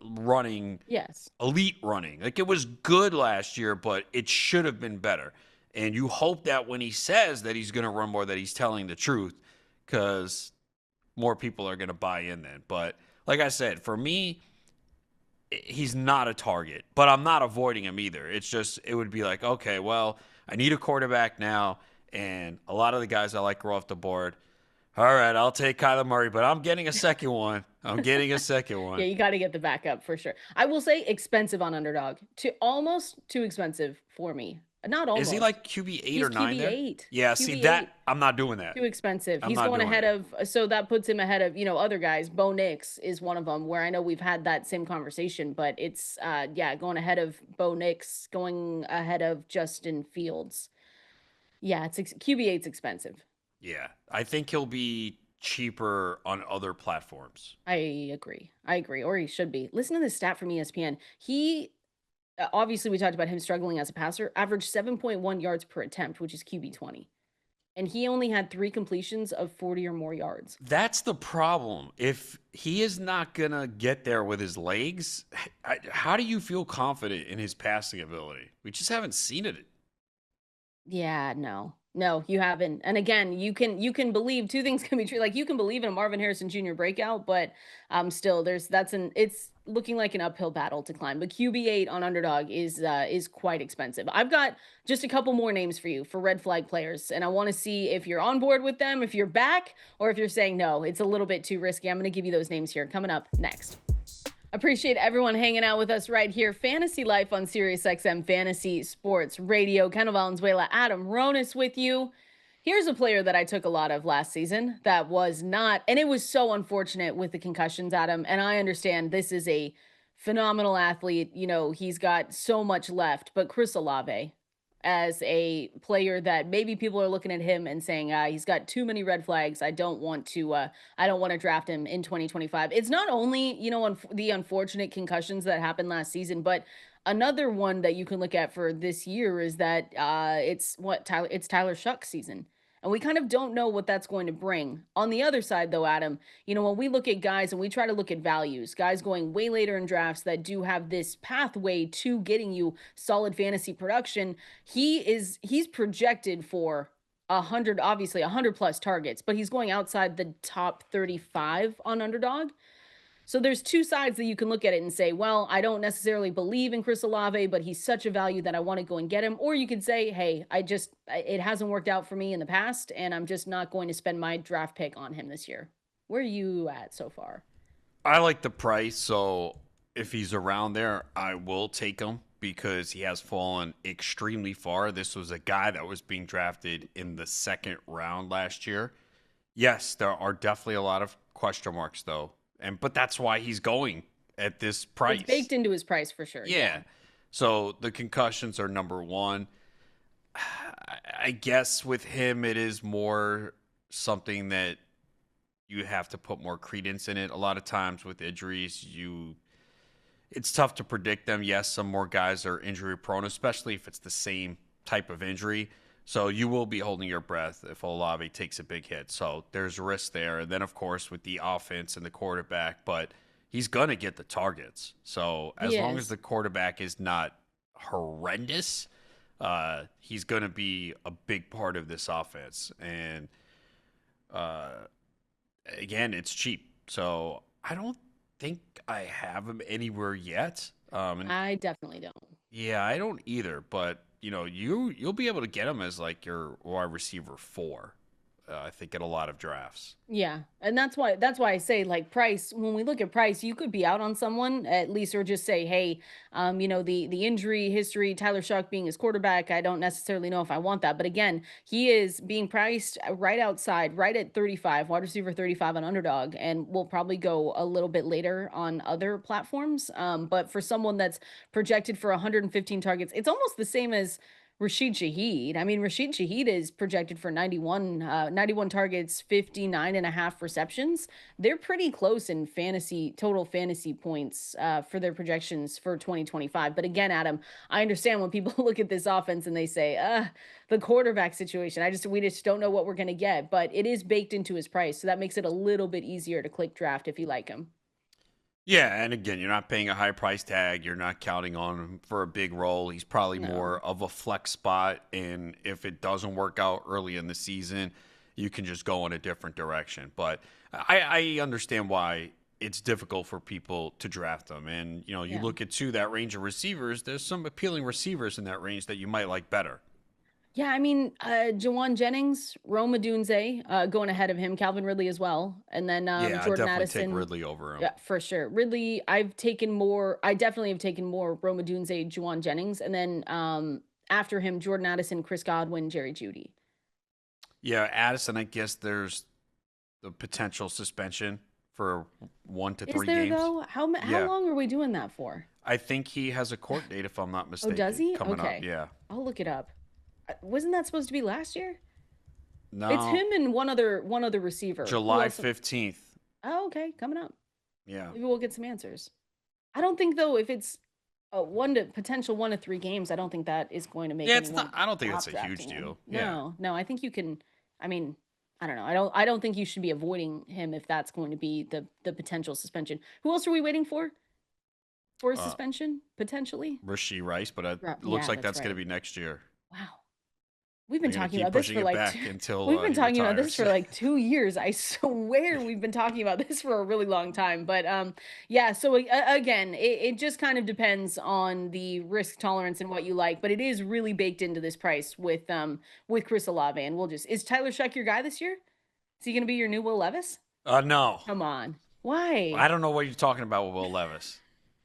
running Yes. elite running. Like it was good last year, but it should have been better. And you hope that when he says that he's going to run more, that he's telling the truth because more people are going to buy in then. But like I said, for me, he's not a target, but I'm not avoiding him either. It's just, it would be like, okay, well, I need a quarterback now. And a lot of the guys I like are off the board. All right, I'll take Kyler Murray, but I'm getting a second one. I'm getting a second Yeah, one. you got to get the backup for sure. I will say expensive on underdog. Almost too expensive for me. Not Is he almost. like QB 8 or He's 9 QB there? 8. Yeah, see QB that 8. I'm not doing that. Too expensive. I'm He's not going doing ahead it. of, so that puts him ahead of, other guys. Bo Nix is one of them where I know we've had that same conversation, but it's, yeah, going ahead of Bo Nix, going ahead of Justin Fields. Yeah, QB 8's expensive. Yeah, I think he'll be cheaper on other platforms. I agree. I agree. Or he should be. Listen to this stat from ESPN. He obviously we talked about him struggling as a passer, averaged 7.1 yards per attempt, which is QB 20. And he only had 3 completions of 40 or more yards. That's the problem. If he is not going to get there with his legs, how do you feel confident in his passing ability? We just haven't seen it. Yeah, no. No, you haven't. And again, you can believe two things can be true. Like you can believe in a Marvin Harrison Jr. breakout, but still it's looking like an uphill battle to climb. But QB8 on underdog is quite expensive. I've got just a couple more names for you for red flag players, and I want to see if you're on board with them, if you're back, or if you're saying no, it's a little bit too risky. I'm going to give you those names here coming up next. Appreciate everyone hanging out with us right here. Fantasy Life on Sirius XM Fantasy Sports Radio. Kendall Valenzuela, Adam Ronis with you. Here's a player that I took a lot of last season that was not, and it was so unfortunate with the concussions, Adam. And I understand this is a phenomenal athlete. You know, he's got so much left, but Chris Olave as a player that maybe people are looking at him and saying, he's got too many red flags. I don't want to draft him in 2025. It's not only, the unfortunate concussions that happened last season, but another one that you can look at for this year is that it's Tyler Shuck's season. And we kind of don't know what that's going to bring. On the other side, though, Adam, when we look at guys and we try to look at values, guys going way later in drafts that do have this pathway to getting you solid fantasy production, he's projected for 100, obviously 100 plus targets, but he's going outside the top 35 on underdog. So there's two sides that you can look at it and say, well, I don't necessarily believe in Chris Olave, but he's such a value that I want to go and get him. Or you could say, hey, it hasn't worked out for me in the past, and I'm just not going to spend my draft pick on him this year. Where are you at so far? I like the price, so if he's around there, I will take him because he has fallen extremely far. This was a guy that was being drafted in the second round last year. Yes, there are definitely a lot of question marks though. But that's why he's going at this It's price. baked into his price for sure. Yeah. Yeah. So the concussions are number one. I guess with him it is more something that you have to put more credence in it. A lot of times with injuries, it's tough to predict them. Yes, some more guys are injury prone, especially if it's the same type of injury. So you will be holding your breath if Olave takes a big hit. So there's risk there. And then, of course, with the offense and the quarterback, but he's going to get the targets. So He as long as is. the quarterback is not horrendous, he's going to be a big part of this offense. And uh, again, it's cheap. So I don't think I have him anywhere yet. And I definitely don't. yeah, I don't either. But you'll be able to get him as like your wide receiver four. I think in a lot of drafts. Yeah. And that's why I say like price, when we look at price, you could be out on someone at least or just say, hey, the injury history, Tyler Shuck being his quarterback, I don't necessarily know if I want that. But again, he is being priced right outside, right at 35, wide receiver 35 on underdog, and will probably go a little bit later on other platforms. But for someone that's projected for 115 targets, it's almost the same as Rashid Shaheed. I mean, Rashid Shaheed is projected for 91 targets, 59 and a half receptions. They're pretty close in total fantasy points for their projections for 2025. But again, Adam, I understand when people look at this offense and they say, the quarterback situation. We just don't know what we're going to get, but it is baked into his price. So that makes it a little bit easier to click draft if you like him. Yeah, and again, you're not paying a high price tag. You're not counting on him for a big role. He's probably No. more of a flex spot. And if it doesn't work out early in the season, you can just go in a different direction. But I understand why it's difficult for people to draft them. And, you Yeah. look at that range of receivers, there's some appealing receivers in that range that you might like better. Yeah, I mean, Jawan Jennings, Rome Odunze, going ahead of him, Calvin Ridley as well, and then Yeah, I Jordan definitely take Addison. Ridley over him. Yeah, for sure. Ridley, I've taken more. I definitely have taken more Rome Odunze, Jawan Jennings, and then after him, Jordan Addison, Chris Godwin, Jerry Judy. Yeah, Addison, I guess there's the potential suspension for one to Is three there games. though? How Yeah. long are we doing that for? I think he has a court date, if I'm not Oh, does mistaken, he? coming up. Okay, Yeah. I'll look it up. Wasn't that supposed to be last year? It's No, him and one other receiver. Who July else? 15th. Oh, okay, coming up. Yeah. Maybe we'll get some answers. I don't think though if it's Potential 1 to 3 games. I don't think that is going to make Yeah, it's not. anyone I don't think that's stop a huge drafting him. deal. Yeah. No, no, I think you can. I mean, I don't know. I don't think you should be avoiding him if that's going to be the potential suspension. Who else are we waiting for a Uh, suspension potentially? Rasheed Rice, but it looks Yeah, like that's that's going to right. be next year. Wow. We've been They're going to talking keep about this pushing for it like back until we've been he talking about this retires. for like 2 years. I swear we've been talking about this for a really long time. But yeah, so again, it just kind of depends on the risk tolerance and what you like, but it is really baked into this price with Chris Olave. And we'll just is Tyler Sheck your guy this year? Is he going to be your new Will Levis? No. Come on. I Why? don't know what you're talking about with Will Levis.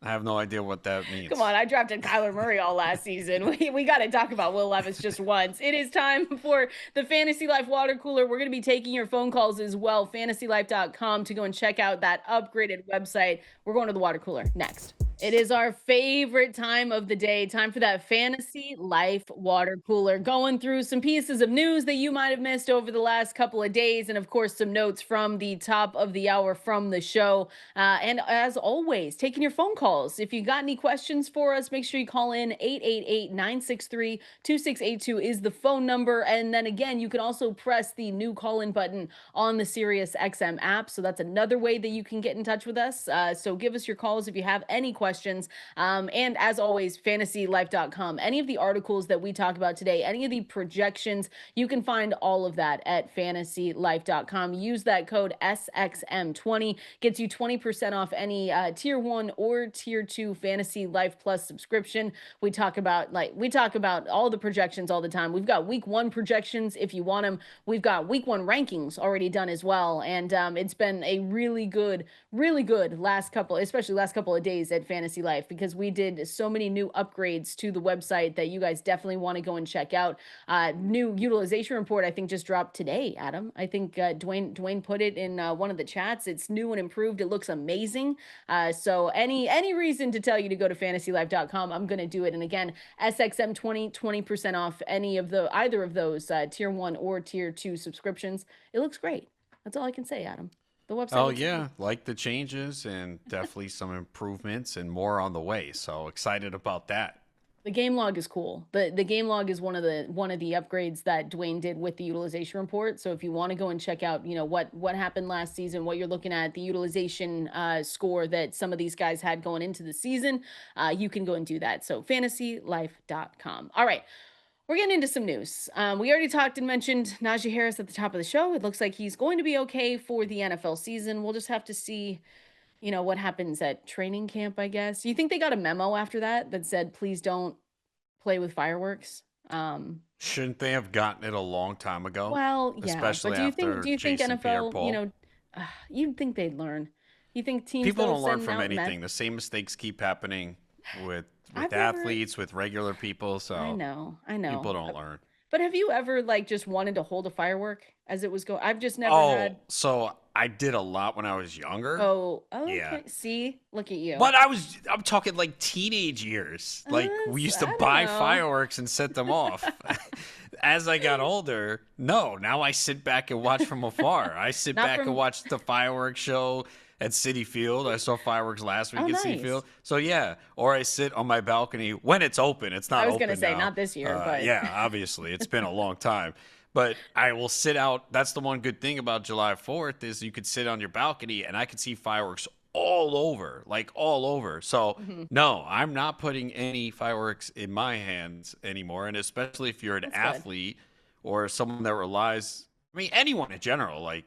I have no idea what that Come on, means. I drafted Kyler Murray all last season. We got to talk about Will Levis just once. It is time for the Fantasy Life Water Cooler. We're going to be taking your phone calls as well. FantasyLife.com to go and check out that upgraded website. We're going to the water cooler next. It is our favorite time of the day. Time for that Fantasy Life Water Cooler. Going through some pieces of news that you might have missed over the last couple of days, and of course, some notes from the top of the hour from the show. And as always, taking your phone calls. If you got any questions for us, make sure you call in 888-963-2682 is the phone number. And then again, you can also press the new call in button on the Sirius XM app. So that's another way that you can get in touch with us. So give us your calls if you have any questions. And as always, fantasylife.com. Any of the articles that we talk about today, any of the projections, you can find all of that at fantasylife.com. Use that code SXM20, gets you 20% off any tier 1 or tier 2 Fantasy Life Plus subscription. We talk about all the projections all the time. We've got week 1 projections if you want them. We've got week 1 rankings already done as well, and it's been a really good last couple, especially last couple of days at Fantasy Life, because we did so many new upgrades to the website that you guys definitely want to go and check out. New utilization report I think just dropped today, Adam. I think Dwayne put it in one of the chats. It's new and improved. It looks amazing. So any reason to tell you to go to fantasylife.com, I'm going to do it. And again, SXM 20% off any of the either of those tier 1 or tier 2 subscriptions. It looks great. That's all I can say, Adam. The website Oh looks great. yeah, like the changes and definitely some improvements and more on the way. So excited about that. The game log is cool. The game log is one of the upgrades that Dwayne did with the utilization report. So if you want to go and check out, what happened last season, what you're looking at, the utilization score that some of these guys had going into the season, you can go and do that. So fantasylife.com. All right. We're getting into some news. We already talked and mentioned Najee Harris at the top of the show. It looks like he's going to be okay for the NFL season. We'll just have to see what happens at training camp, I guess. You think they got a memo after that said, please don't play with fireworks? Shouldn't they have gotten it a long time ago? Well, yeah, but Especially do after you think Jason Pierre NFL, Paul. you'd think they'd learn. You think teams People though don't learn sending from out anything. The same mistakes keep happening with I've never athletes, with regular people, I so know, I know. people don't learn. But have you ever like just wanted to hold a firework as it was going? I've just never Oh, had. so I did a lot when I was younger. Oh, Yeah. okay. See, look at you. But I'm talking like teenage years. Like we used to I don't buy know. fireworks and set them off. As I got older, no, now I sit back and watch from afar. I sit Not back and from. watch the fireworks show at City Field. I saw fireworks last Oh, week at City nice. Field. So yeah, or I sit on my balcony when it's open. It's I not was gonna open say now. not this year, but Yeah, obviously it's been a long time. But I will sit out. That's the one good thing about July 4th is you could sit on your balcony and I could see fireworks all over, like all over. So Mhm. no, I'm not putting any fireworks in my hands anymore. And especially if you're an That's good. athlete or someone that relies, I mean, anyone in general, like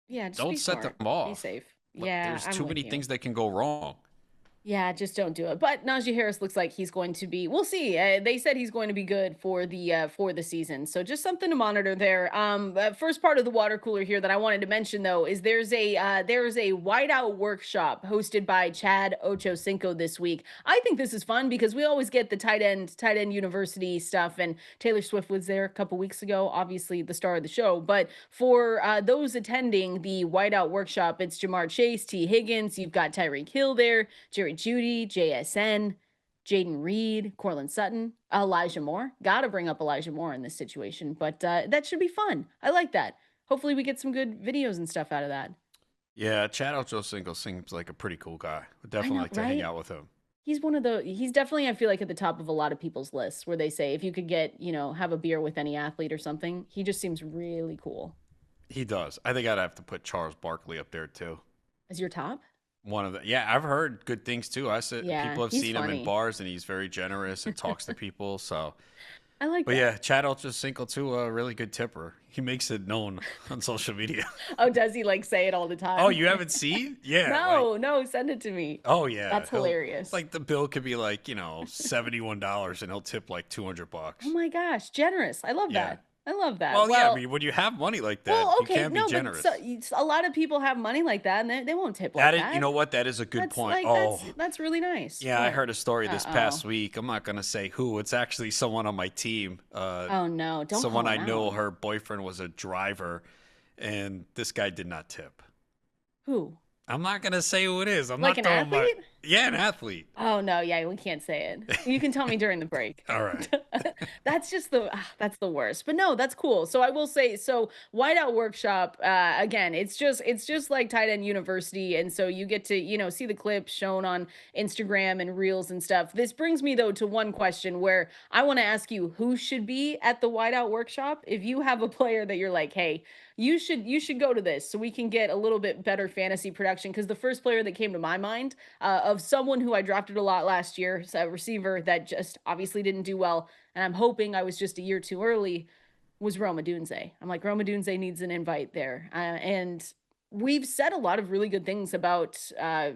Yeah, just be don't set them smart. Be off. safe. Like Yeah, there's I'm too with many you. things that can go wrong. Yeah, just don't do it. But Najee Harris looks like he's going to be. We'll see. They said he's going to be good for the season. So just something to monitor there. First part of the water cooler here that I wanted to mention though is there's a whiteout workshop hosted by Chad Ochocinco this week. I think this is fun because we always get the tight end university stuff, and Taylor Swift was there a couple weeks ago. Obviously the star of the show, but for those attending the whiteout workshop, it's Jamar Chase, T Higgins. You've got Tyreek Hill there. Jerry Judy, JSN, Jaden Reed, Cortland Sutton, Elijah Moore. Got to bring up Elijah Moore in this situation, but that should be fun. I like that. Hopefully, we get some good videos and stuff out of that. Yeah, Chad Ochocinco seems like a pretty cool guy. Would I definitely know, like to hang right? out with him. He's definitely, I feel like, at the top of a lot of people's lists where they say if you could get, have a beer with any athlete or something, he just seems really cool. He does. I think I'd have to put Charles Barkley up there too. As your top? One of the yeah, I've heard good things too. I said Yeah, people have he's seen him in funny. bars and he's very generous and talks to people. So, I like but that. yeah, Chad Ochocinco too, a really good tipper. He makes it known on social media. Oh, does he like say it all the Oh, time? you haven't seen? Yeah, like No, no, send it to me. oh yeah, That's he'll hilarious. like the bill could be like $71 and he'll tip like Oh $200. my gosh, generous. I love Yeah. that. I love that. Well, yeah. I Well, mean, when you have money like that, well, you okay, can be no, but so, generous. a lot of people have money like that, and they won't tip like That is, you that. know what? That is a good That's point. like Oh, that's really nice. yeah, I What? heard a story this Uh-oh. past week. I'm not gonna say who. It's actually someone on my team. Oh no, don't Someone call I him know. out. Her boyfriend was a driver, and this guy did not tip. Who? I'm not gonna say who it is. I'm Like not an throwing my athlete? yeah, an athlete. Oh no, yeah, we can't say it. You can tell me during the break. All right. That's the worst. But no, that's cool. So I will say, so Whiteout Workshop, again, it's just like Tight End University, and so you get to see the clips shown on Instagram and Reels and stuff. This brings me though to one question where I want to ask you who should be at the Whiteout Workshop. If you have a player that you're like, hey, you should go to this so we can get a little bit better fantasy production. Because the first player that came to my mind of someone who I drafted a lot last year, so a receiver that just obviously didn't do well, and I'm hoping I was just a year too early, was Roma Dunze. I'm like, Roma Dunze needs an invite there. And we've said a lot of really good things about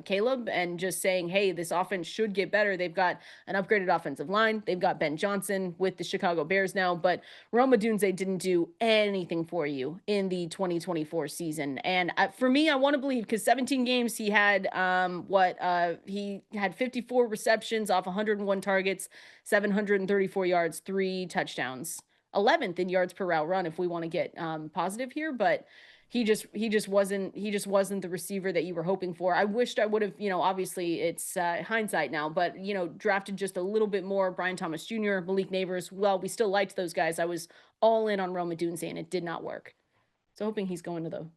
Caleb and just saying, hey, this offense should get better. They've got an upgraded offensive line. They've got Ben Johnson with the Chicago Bears now, but Roma Dunze didn't do anything for you in the 2024 season. And for me, I want to believe because 17 games he had he had 54 receptions off 101 targets, 734 yards, 3 touchdowns. 11th in yards per route run if we want to get positive here, but he just wasn't the receiver that you were hoping for. I wished I would have, obviously it's hindsight now, but drafted just a little bit more Brian Thomas Jr., Malik Neighbors. Well, we still liked those guys. I was all in on Roma Dunze and it did not work. So hoping he's going to the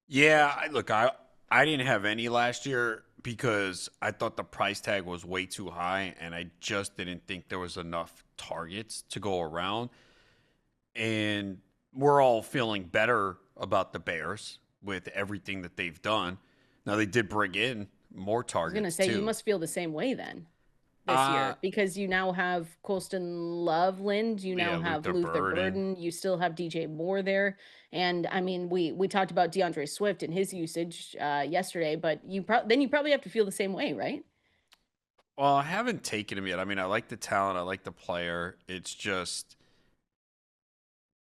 Yeah. Look, I didn't have any last year because I thought the price tag was way too high, and I just didn't think there was enough targets to go around. And we're all feeling better about the Bears with everything that they've done. Now they did bring in more I was gonna targets say you too. must feel the same way then this Uh year because you now have Colston Loveland, you yeah, now have Luther Luther Burden. Burden, you still have DJ Moore there, and I mean we talked about DeAndre Swift and his usage yesterday, but then you probably have to feel the same way, right? Well, I haven't taken him yet. I mean, I like the talent, I like the player. It's just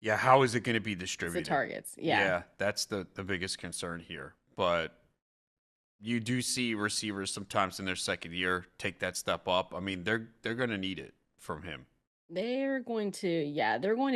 yeah, how is it going to be It's the distributed? targets, yeah. Yeah, that's the biggest concern here. But you do see receivers sometimes in their second year take that step up. I mean, they're going to need it from him. They're going to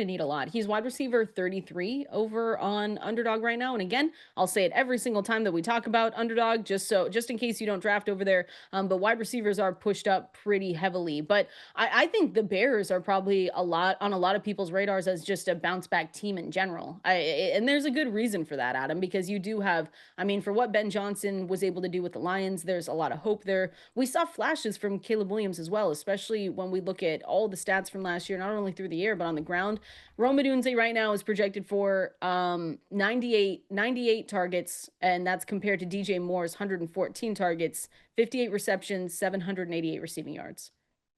need a lot. He's wide receiver 33 over on Underdog right now. And again, I'll say it every single time that we talk about Underdog, just in case you don't draft over there. But wide receivers are pushed up pretty heavily. But I think the Bears are probably a lot of people's radars as just a bounce back team in general. And there's a good reason for that, Adam, because you do have, I mean, for what Ben Johnson was able to do with the Lions, there's a lot of hope there. We saw flashes from Caleb Williams as well, especially when we look at all the stats from last year, not only through the air, but on the ground. Roma Dunze right now is projected for 98 targets, and that's compared to DJ Moore's 114 targets, 58 receptions, 788 receiving yards,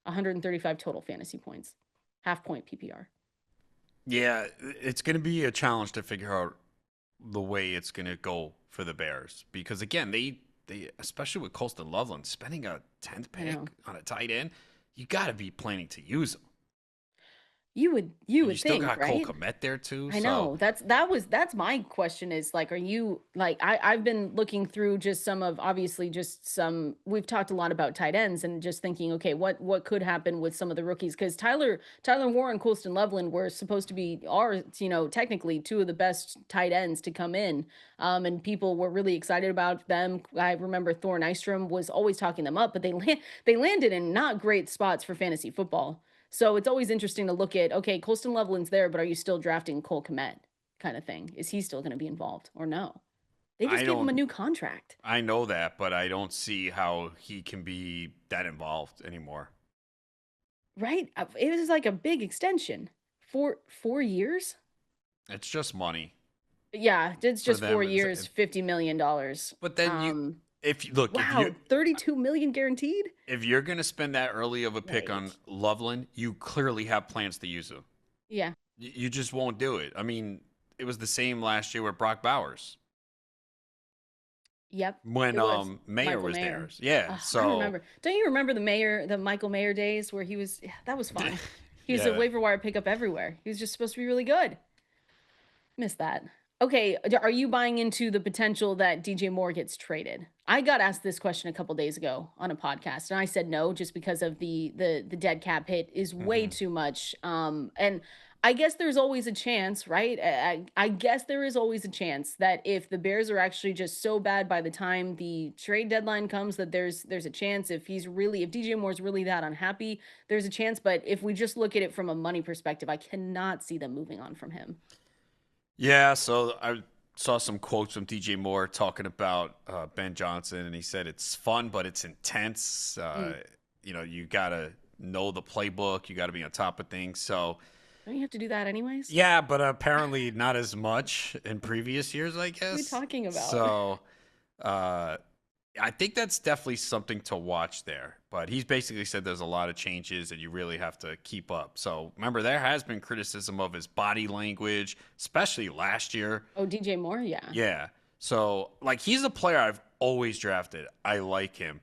135 total fantasy points, half point PPR. Yeah, it's going to be a challenge to figure out the way it's going to go for the Bears because again, they especially with Colston Loveland spending a 10th I know. pick on a tight end, you got to be planning to use him. You And you would still think, got Cole right? Kmet there too, I so know. That's my question is like, are you like I've been looking through just some of obviously just some we've talked a lot about tight ends and just thinking, okay, what could happen with some of the rookies? Because Tyler Warren, Colston Loveland were supposed to be are, technically two of the best tight ends to come in. And people were really excited about them. I remember Thor Nystrom was always talking them up, but they landed in not great spots for fantasy football. So it's always interesting to look at, okay, Colston Loveland's there, but are you still drafting Cole Kmet kind of thing? Is he still going to be involved or no? They I just gave him a don't new contract, I know that, but I don't see how he can be that involved anymore. right? It was like a big extension. 4 years? It's just money Yeah, it's for just 4 them. years, $50 million. But then you, Um, if you look, wow, 32 million guaranteed? if you're gonna spend that early of a pick on Wait. Loveland, you clearly have plans to use him. Yeah. You just won't do it. I mean, it was the same last year with Brock Bowers Yep. when It was Mayer Michael was there. Mayer. Yeah, I so remember. Don't you remember the Michael Mayer days where he was, yeah, that was fun. He was a yeah. waiver wire pickup everywhere. He was just supposed to be really good. Miss that. Okay, are you buying into the potential that DJ Moore gets traded? I got asked this question a couple days ago on a podcast, and I said no, just because of the dead cap hit is way Hmm. too much. And I guess there's always a chance, right? I guess there is always a chance that if the Bears are actually just so bad by the time the trade deadline comes, that there's a chance if DJ Moore's really that unhappy, there's a chance. But if we just look at it from a money perspective, I cannot see them moving on from him. Yeah, so I saw some quotes from DJ Moore talking about Ben Johnson, and he said it's fun, but it's intense. Mm. You gotta know the playbook. You gotta be on top of things. So Don't you have to do that anyways? yeah, but apparently not as much in previous years, I What are we guess. talking about? So uh, I think that's definitely something to watch there. But he's basically said there's a lot of changes and you really have to keep up. So remember, there has been criticism of his body language, especially last year. Oh, DJ Moore? Yeah. Yeah. So, like, he's a player I've always drafted. I like him.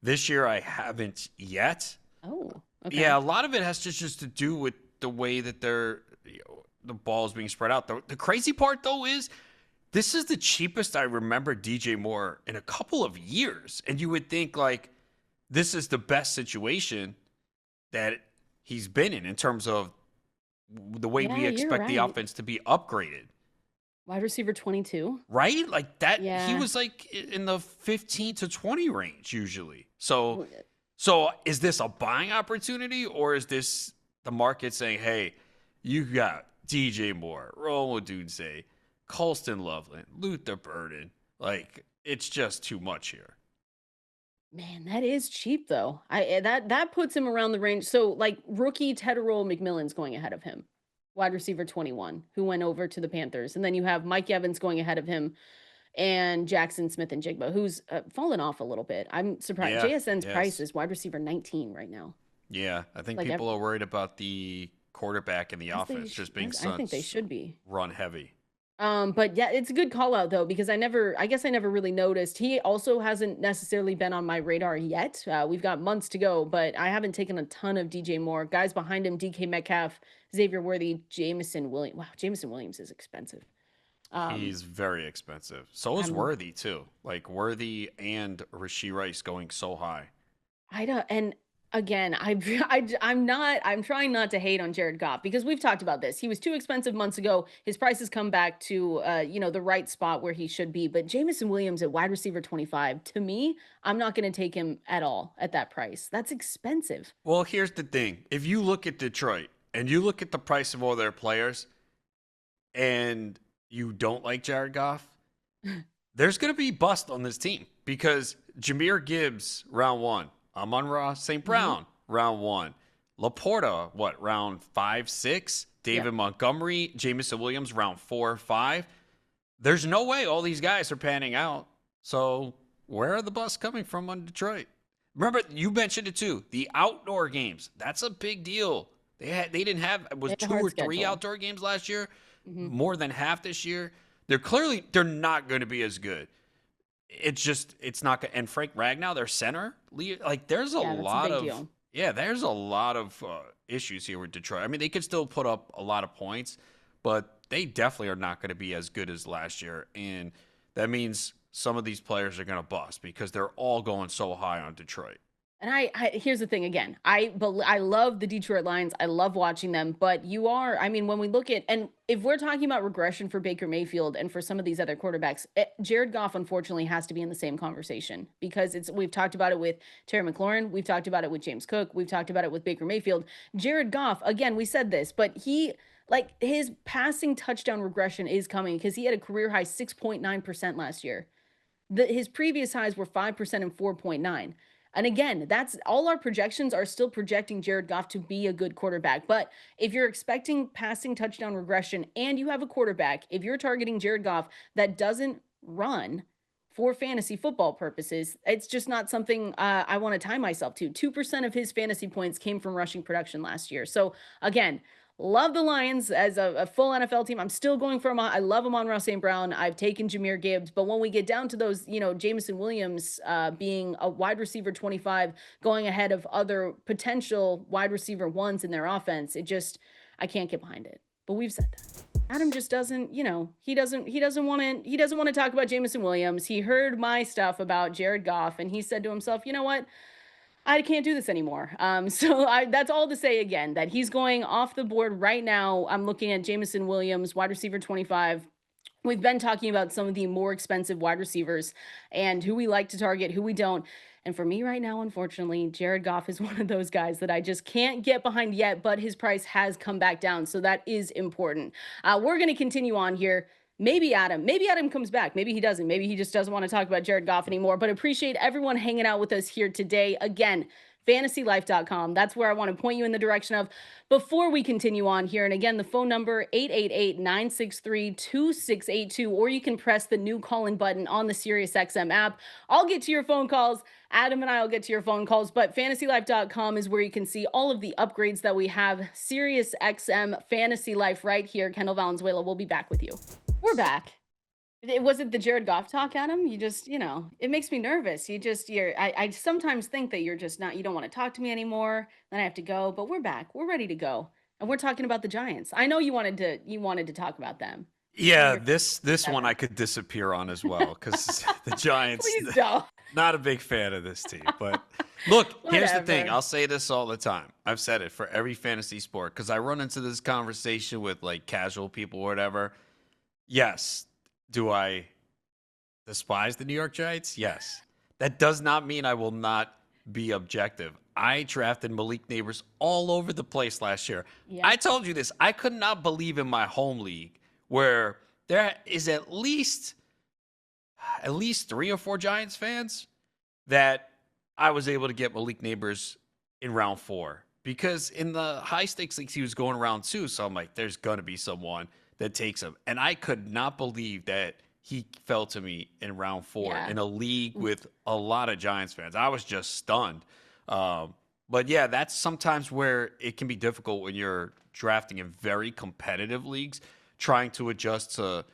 This year, I haven't yet. Oh, Yeah, okay. a lot of it has just to do with the way that the ball is being spread out. The crazy part, though, is this is the cheapest I remember DJ Moore in a couple of years. And you would think, like, this is the best situation that he's been in terms of the way we Yeah, you're expect the right. offense to be upgraded. Wide receiver 22? Right? Like that he Yeah. was like in the 15 to 20 range usually. So W- so is this a buying opportunity or is this the market saying, "Hey, you got DJ Moore, Rome Odunze, Colston Loveland, Luther Burden. Like it's just too much here." Man, that is cheap though. That puts him around the range. So like rookie Tedderole McMillan's going ahead of him. Wide receiver 21, who went over to the Panthers. And then you have Mike Evans going ahead of him and Jackson Smith and Jigba, who's fallen off a little bit. I'm surprised. Yeah. JSN's price Yes. is wide receiver 19 right now. Yeah. I think Like people are worried about the quarterback and the offense just being I think they such should be. run heavy. But yeah, it's a good call out though, because I guess I never really noticed. He also hasn't necessarily been on my radar yet. We've got months to go, but I haven't taken a ton of DJ Moore. Guys behind him, DK Metcalf, Xavier Worthy, Jameson Williams. Wow, Jameson Williams is expensive. Um, He's very expensive. So is I'm Worthy too. Like Worthy and Rasheed Rice going so high. I don't, and again, I'm trying not to hate on Jared Goff because we've talked about this. He was too expensive months ago. His price has come back to, the right spot where he should be. But Jamison Williams at wide receiver 25, to me, I'm not going to take him at all at that price. That's expensive. Well, here's the thing. If you look at Detroit and you look at the price of all their players and you don't like Jared Goff, there's going to be bust on this team because Jameer Gibbs, round one. Amon-Ra St. Mhm. Brown, round one. Laporta, what, round 5, 6? Yep. David Montgomery, Jamison Williams, round 4, 5. There's no way all these guys are panning out. So where are the busts coming from on Detroit? Remember, you mentioned it too. The outdoor games. That's a big deal. They didn't have it They was have a 2 hard or 3 schedule. outdoor games last year, Hmm. more than half this year. They're not going to be as good. It's not and Frank Ragnow, their center, like there's a Yeah, that's a lot big of deal. yeah, there's a lot of issues here with Detroit. I mean, they could still put up a lot of points, but they definitely are not going to be as good as last year, and that means some of these players are going to bust because they're all going so high on Detroit. And here's the thing again. I love the Detroit Lions. I love watching them, but I mean, when we look at and if we're talking about regression for Baker Mayfield and for some of these other quarterbacks, Jared Goff unfortunately has to be in the same conversation because we've talked about it with Terry McLaurin, we've talked about it with James Cook, we've talked about it with Baker Mayfield. Jared Goff, again, we said this, but Like his passing touchdown regression is coming because he had a career high 6.9% last year. His previous highs were 5% and 4.9. And again, that's all our projections are still projecting Jared Goff to be a good quarterback. But if you're expecting passing touchdown regression and you have a quarterback, if you're targeting Jared Goff that doesn't run for fantasy football purposes, it's just not something I want to tie myself to. 2% of his fantasy points came from rushing production last year. So again, love the Lions as a full NFL team. I'm still going for him. I love him on Ross St. Brown. I've taken Jameer Gibbs, but when we get down to those, Jameson Williams being a wide receiver 25, going ahead of other potential wide receiver ones in their offense, I can't get behind it. But we've said that. Adam just doesn't, he doesn't want to talk about Jameson Williams. He heard my stuff about Jared Goff, and he said to himself, you know what? I can't do this anymore. That's all to say again that he's going off the board right now. I'm looking at Jameson Williams, wide receiver 25. We've been talking about some of the more expensive wide receivers and who we like to target, who we don't. And for me right now, unfortunately, Jared Goff is one of those guys that I just can't get behind yet, but his price has come back down. So that is important. We're going to continue on here. Maybe Adam comes back. Maybe he doesn't. Maybe he just doesn't want to talk about Jared Goff anymore. But appreciate everyone hanging out with us here today. Again, fantasylife.com. That's where I want to point you in the direction of before we continue on here. And again, the phone number 888-963-2682, or you can press the new call-in button on the SiriusXM app. I'll get to your phone calls. Adam and I will get to your phone calls, but fantasylife.com is where you can see all of the upgrades that we have. SiriusXM Fantasy Life right here. Kendall Valenzuela will be back with you. We're back. Was it the Jared Goff talk, Adam? You just, it makes me nervous. I sometimes think that you're just not, you don't want to talk to me anymore. Then I have to go, but we're back. We're ready to go. And we're talking about the Giants. I know you wanted to talk about them. One of Yeah, your this one ever. I could disappear on as well because the Giants, Please don't. not a big fan of this team. But look, here's the thing. Whatever. I'll say this all the time. I've said it for every fantasy sport because I run into this conversation with like casual people or whatever. Yes. Do I despise the New York Giants? Yes. That does not mean I will not be objective. I drafted Malik Neighbors all over the place last year. I Yep. told you this. I could not believe in my home league where there is at least 3 or 4 Giants fans that I was able to get Malik Neighbors in round 4 because in the high stakes leagues he was going round 2. So I'm like, there's gonna be someone that takes him, and I could not believe that he fell to me in round 4 Yeah. in a league with a lot of Giants fans. I was just stunned. But yeah, that's sometimes where it can be difficult when you're drafting in very competitive leagues, trying to adjust to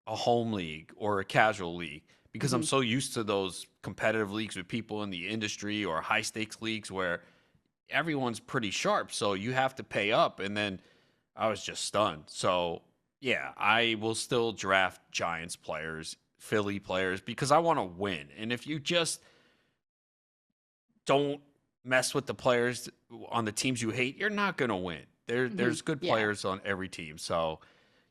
a home league or a casual league because I'm Mhm. so used to those competitive leagues with people in the industry or high stakes leagues where everyone's pretty sharp. So you have to pay up. And then I was just stunned. So yeah, I will still draft Giants players, Philly players because I want to win. And if you just don't mess with the players on the teams you hate, you're not going to win. Mhm. There's good Yeah. players on every team. So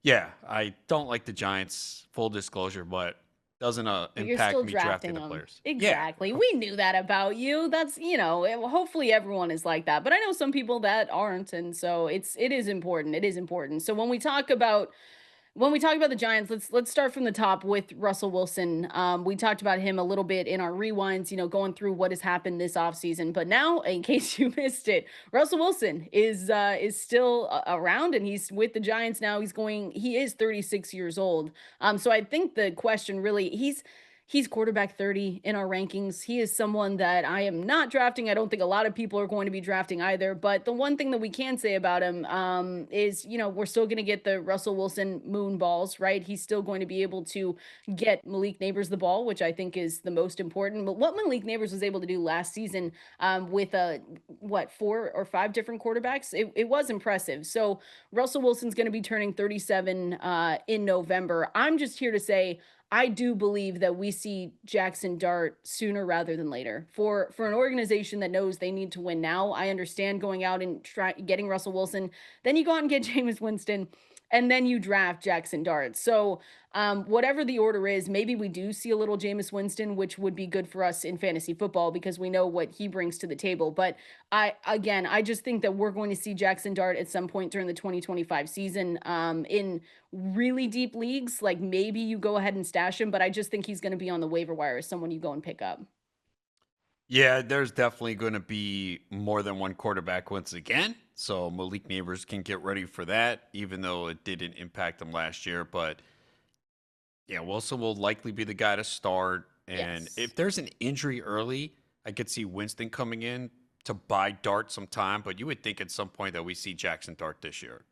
yeah, I don't like the Giants, full disclosure, but doesn't But you're impact still me drafting drafting the them. players. Yeah. Exactly. We knew that about you. Hopefully everyone is like that. But I know some people that aren't. And so it is important. It is important. So when we talk about the Giants, let's start from the top with Russell Wilson. We talked about him a little bit in our rewinds, going through what has happened this offseason. But now, in case you missed it, Russell Wilson is still around and he's with the Giants now. He is 36 years old. So I think the question really he's quarterback 30 in our rankings. He is someone that I am not drafting. I don't think a lot of people are going to be drafting either. But the one thing that we can say about him is, we're still going to get the Russell Wilson moon balls, right? He's still going to be able to get Malik Neighbors the ball, which I think is the most important. But what Malik Neighbors was able to do last season with what, 4 or 5 different quarterbacks, it was impressive. So Russell Wilson's going to be turning 37 in November. I'm just here to say I do believe that we see Jackson Dart sooner rather than later. For an organization that knows they need to win now, I understand going out and getting Russell Wilson. Then you go out and get Jameis Winston. and then you draft Jackson Dart. So, whatever the order is, maybe we do see a little Jameis Winston, which would be good for us in fantasy football because we know what he brings to the table. But I just think that we're going to see Jackson Dart at some point during the 2025 season, in really deep leagues. Like maybe you go ahead and stash him, but I just think he's going to be on the waiver wire as someone you go and pick up. Yeah, there's definitely going to be more than one quarterback once again. So Malik Neighbors can get ready for that, even though it didn't impact him last year. But yeah, Wilson will likely be the guy to start. And Yes. if there's an injury early, I could see Winston coming in to buy Dart some time. But you would think at some point that we see Jackson Dart this year.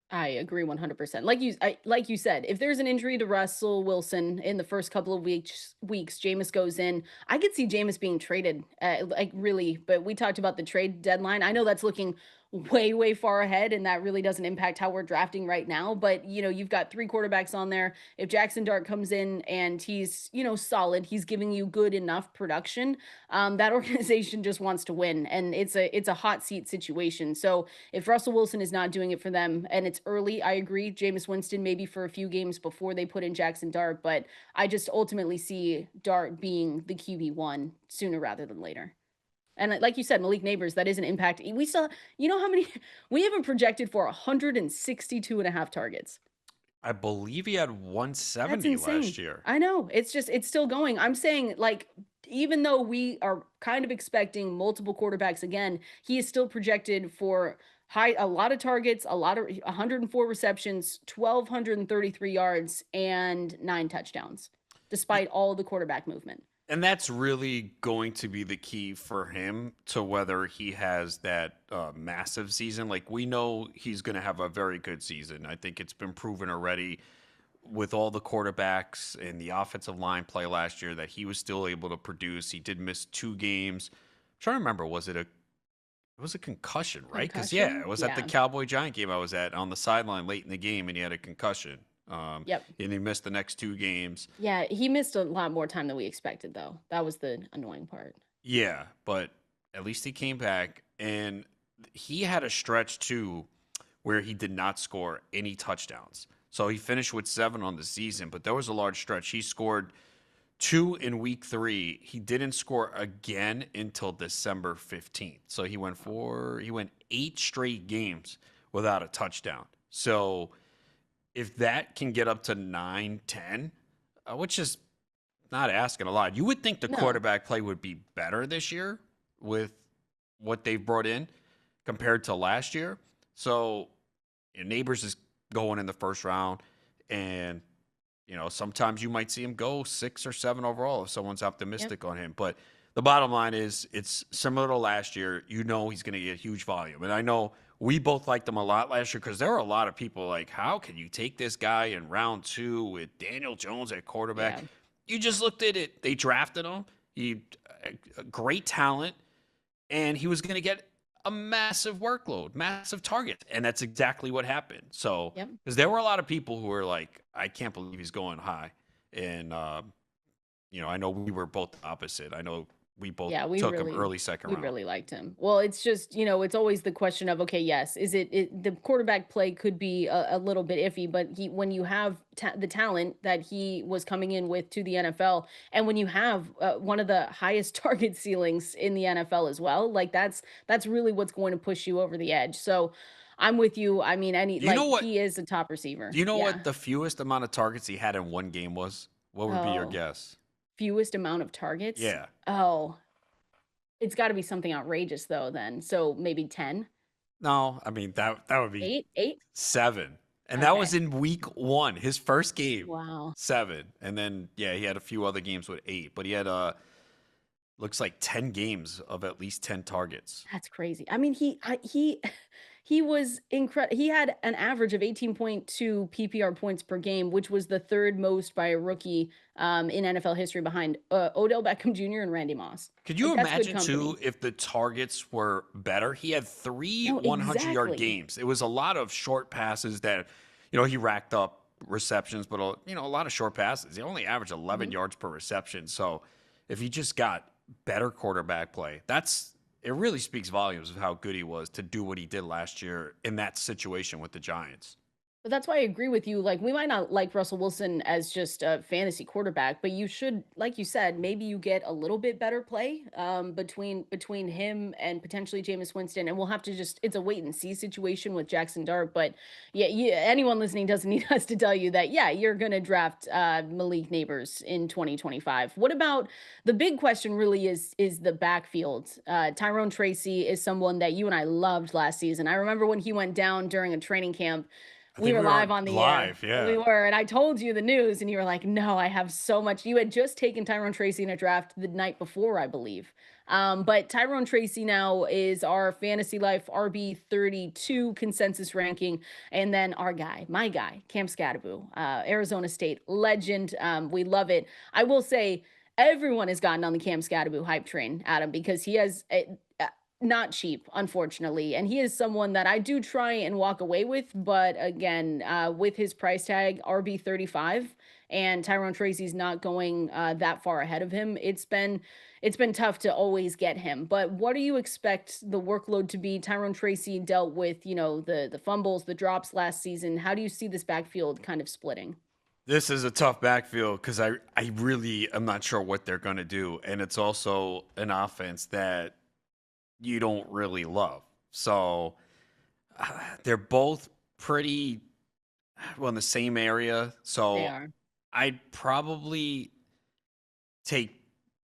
I agree 100%. Like you said, if there's an injury to Russell Wilson in the first couple of weeks, Jameis goes in. I could see Jameis being traded, like really. But we talked about the trade deadline. I know that's looking way far ahead, and that really doesn't impact how we're drafting right now. But you've got three quarterbacks on there. If Jackson Dart comes in and he's solid, he's giving you good enough production. That organization just wants to win, and it's a hot seat situation. So if Russell Wilson is not doing it for them and it's early, I agree. Jameis Winston maybe for a few games before they put in Jackson Dart, but I just ultimately see Dart being the QB1 sooner rather than later. And like you said, Malik Neighbors, that is an impact. We saw, how many we have him projected for 162 and a half targets. I believe he had That's 170 last insane. year. I know. It's still going. I'm saying, like, even though we are kind of expecting multiple quarterbacks again, he is still projected for a lot of targets, a lot of 104 receptions, 1,233 yards, and 9 touchdowns, despite all the quarterback movement. And that's really going to be the key for him to whether he has that massive season. Like, we know he's going to have a very good season. I think it's been proven already with all the quarterbacks and the offensive line play last year that he was still able to produce. He did miss 2 games. I'm trying to remember, it was a concussion, right? Because yeah, Concussion? it was at the Yeah. Cowboy Giant game I was at on the sideline late in the game, and he had a concussion. Yep. And he missed the next 2 games. Yeah, he missed a lot more time than we expected, though. That was the annoying part. Yeah, but at least he came back, and he had a stretch too where he did not score any touchdowns. So he finished with 7 on the season, but there was a large stretch. He scored 2 in week 3. He didn't score again until December 15th. So he went 8 straight games without a touchdown. So if that can get up to 9, 10, which is not asking a lot. You would think the No. quarterback play would be better this year with what they've brought in compared to last year. So, Neighbors is going in the first round, and sometimes you might see him go 6 or 7 overall if someone's Yep. optimistic on him. But the bottom line is it's similar to last year. He's going to get huge volume, and I know we both liked him a lot last year because there were a lot of people like, how can you take this guy in round 2 with Daniel Jones at quarterback? Yeah. You just looked at it. They drafted him. He a great talent, and he was going to get a massive workload, massive targets, and that's exactly what happened. So, Yep. because there were a lot of people who were like, "I can't believe he's going high," and I know we were both opposite. I know we both Yeah, took him early second we round. really liked him. Well, it's just, it's always the question of, okay, yes, is the quarterback play could be a little bit iffy, but when you have the talent that he was coming in with to the NFL, and when you have one of the highest target ceilings in the NFL as well, like that's really what's going to push you over the edge. So I'm with you. I mean, Do you know what? he is a top Do receiver. you know Yeah. what the fewest amount of targets he had in one game was? What would be your Oh, guess? fewest amount of targets. Yeah. Oh, it's got to be something outrageous though, then. So maybe 10, No, I mean that would be 8, 8. 7. And that was Okay. in week 1, his first game. Wow. 7. And then yeah, he had a few other games with 8, but he had looks like 10 games of at least 10 targets. That's crazy. I mean, he was incredible. He had an average of 18.2 PPR points per game, which was the third most by a rookie in NFL history behind Odell Beckham Jr. and Randy Moss. Could Like you that's good imagine too company. if the targets were better? He had 3 No, 100-yard exactly. games. It was a lot of short passes that he racked up receptions, but a lot of short passes. He only averaged 11 Mhm. yards per reception. So if he just got better quarterback play, it really speaks volumes of how good he was to do what he did last year in that situation with the Giants. But that's why I agree with you. Like, we might not like Russell Wilson as just a fantasy quarterback, but you should, like you said, maybe you get a little bit better play between him and potentially Jameis Winston. And we'll have to just it's a wait and see situation with Jackson Dart. But yeah, anyone listening doesn't need us to tell you that, yeah, you're gonna draft Malik Neighbors in 2025. What about the big question really is the backfield. Tyrone Tracy is someone that you and I loved last season. I remember when he went down during a training camp, I we think were we were live on on the air. live. We Yeah. were, and I told you the news, and you were like, "No, I have so much." You had just taken Tyrone Tracy in a draft the night before, I believe. But Tyrone Tracy now is our Fantasy Life RB 32 consensus ranking, and then our guy, my guy, Cam Scattaboo, Arizona State legend. We love it. I will say, everyone has gotten on the Cam Scattaboo hype train, Adam, because he has not cheap, unfortunately. And he is someone that I do try and walk away with. But again, with his price tag, RB 35, and Tyrone Tracy's not going that far ahead of him, it's been tough to always get him. But what do you expect the workload to be? Tyrone Tracy dealt with, the fumbles, the drops last season. How do you see this backfield kind of splitting? This is a tough backfield because I really am not sure what they're going to do. And it's also an offense that you don't really love. So they're both pretty well in the same area. They So are. I'd probably take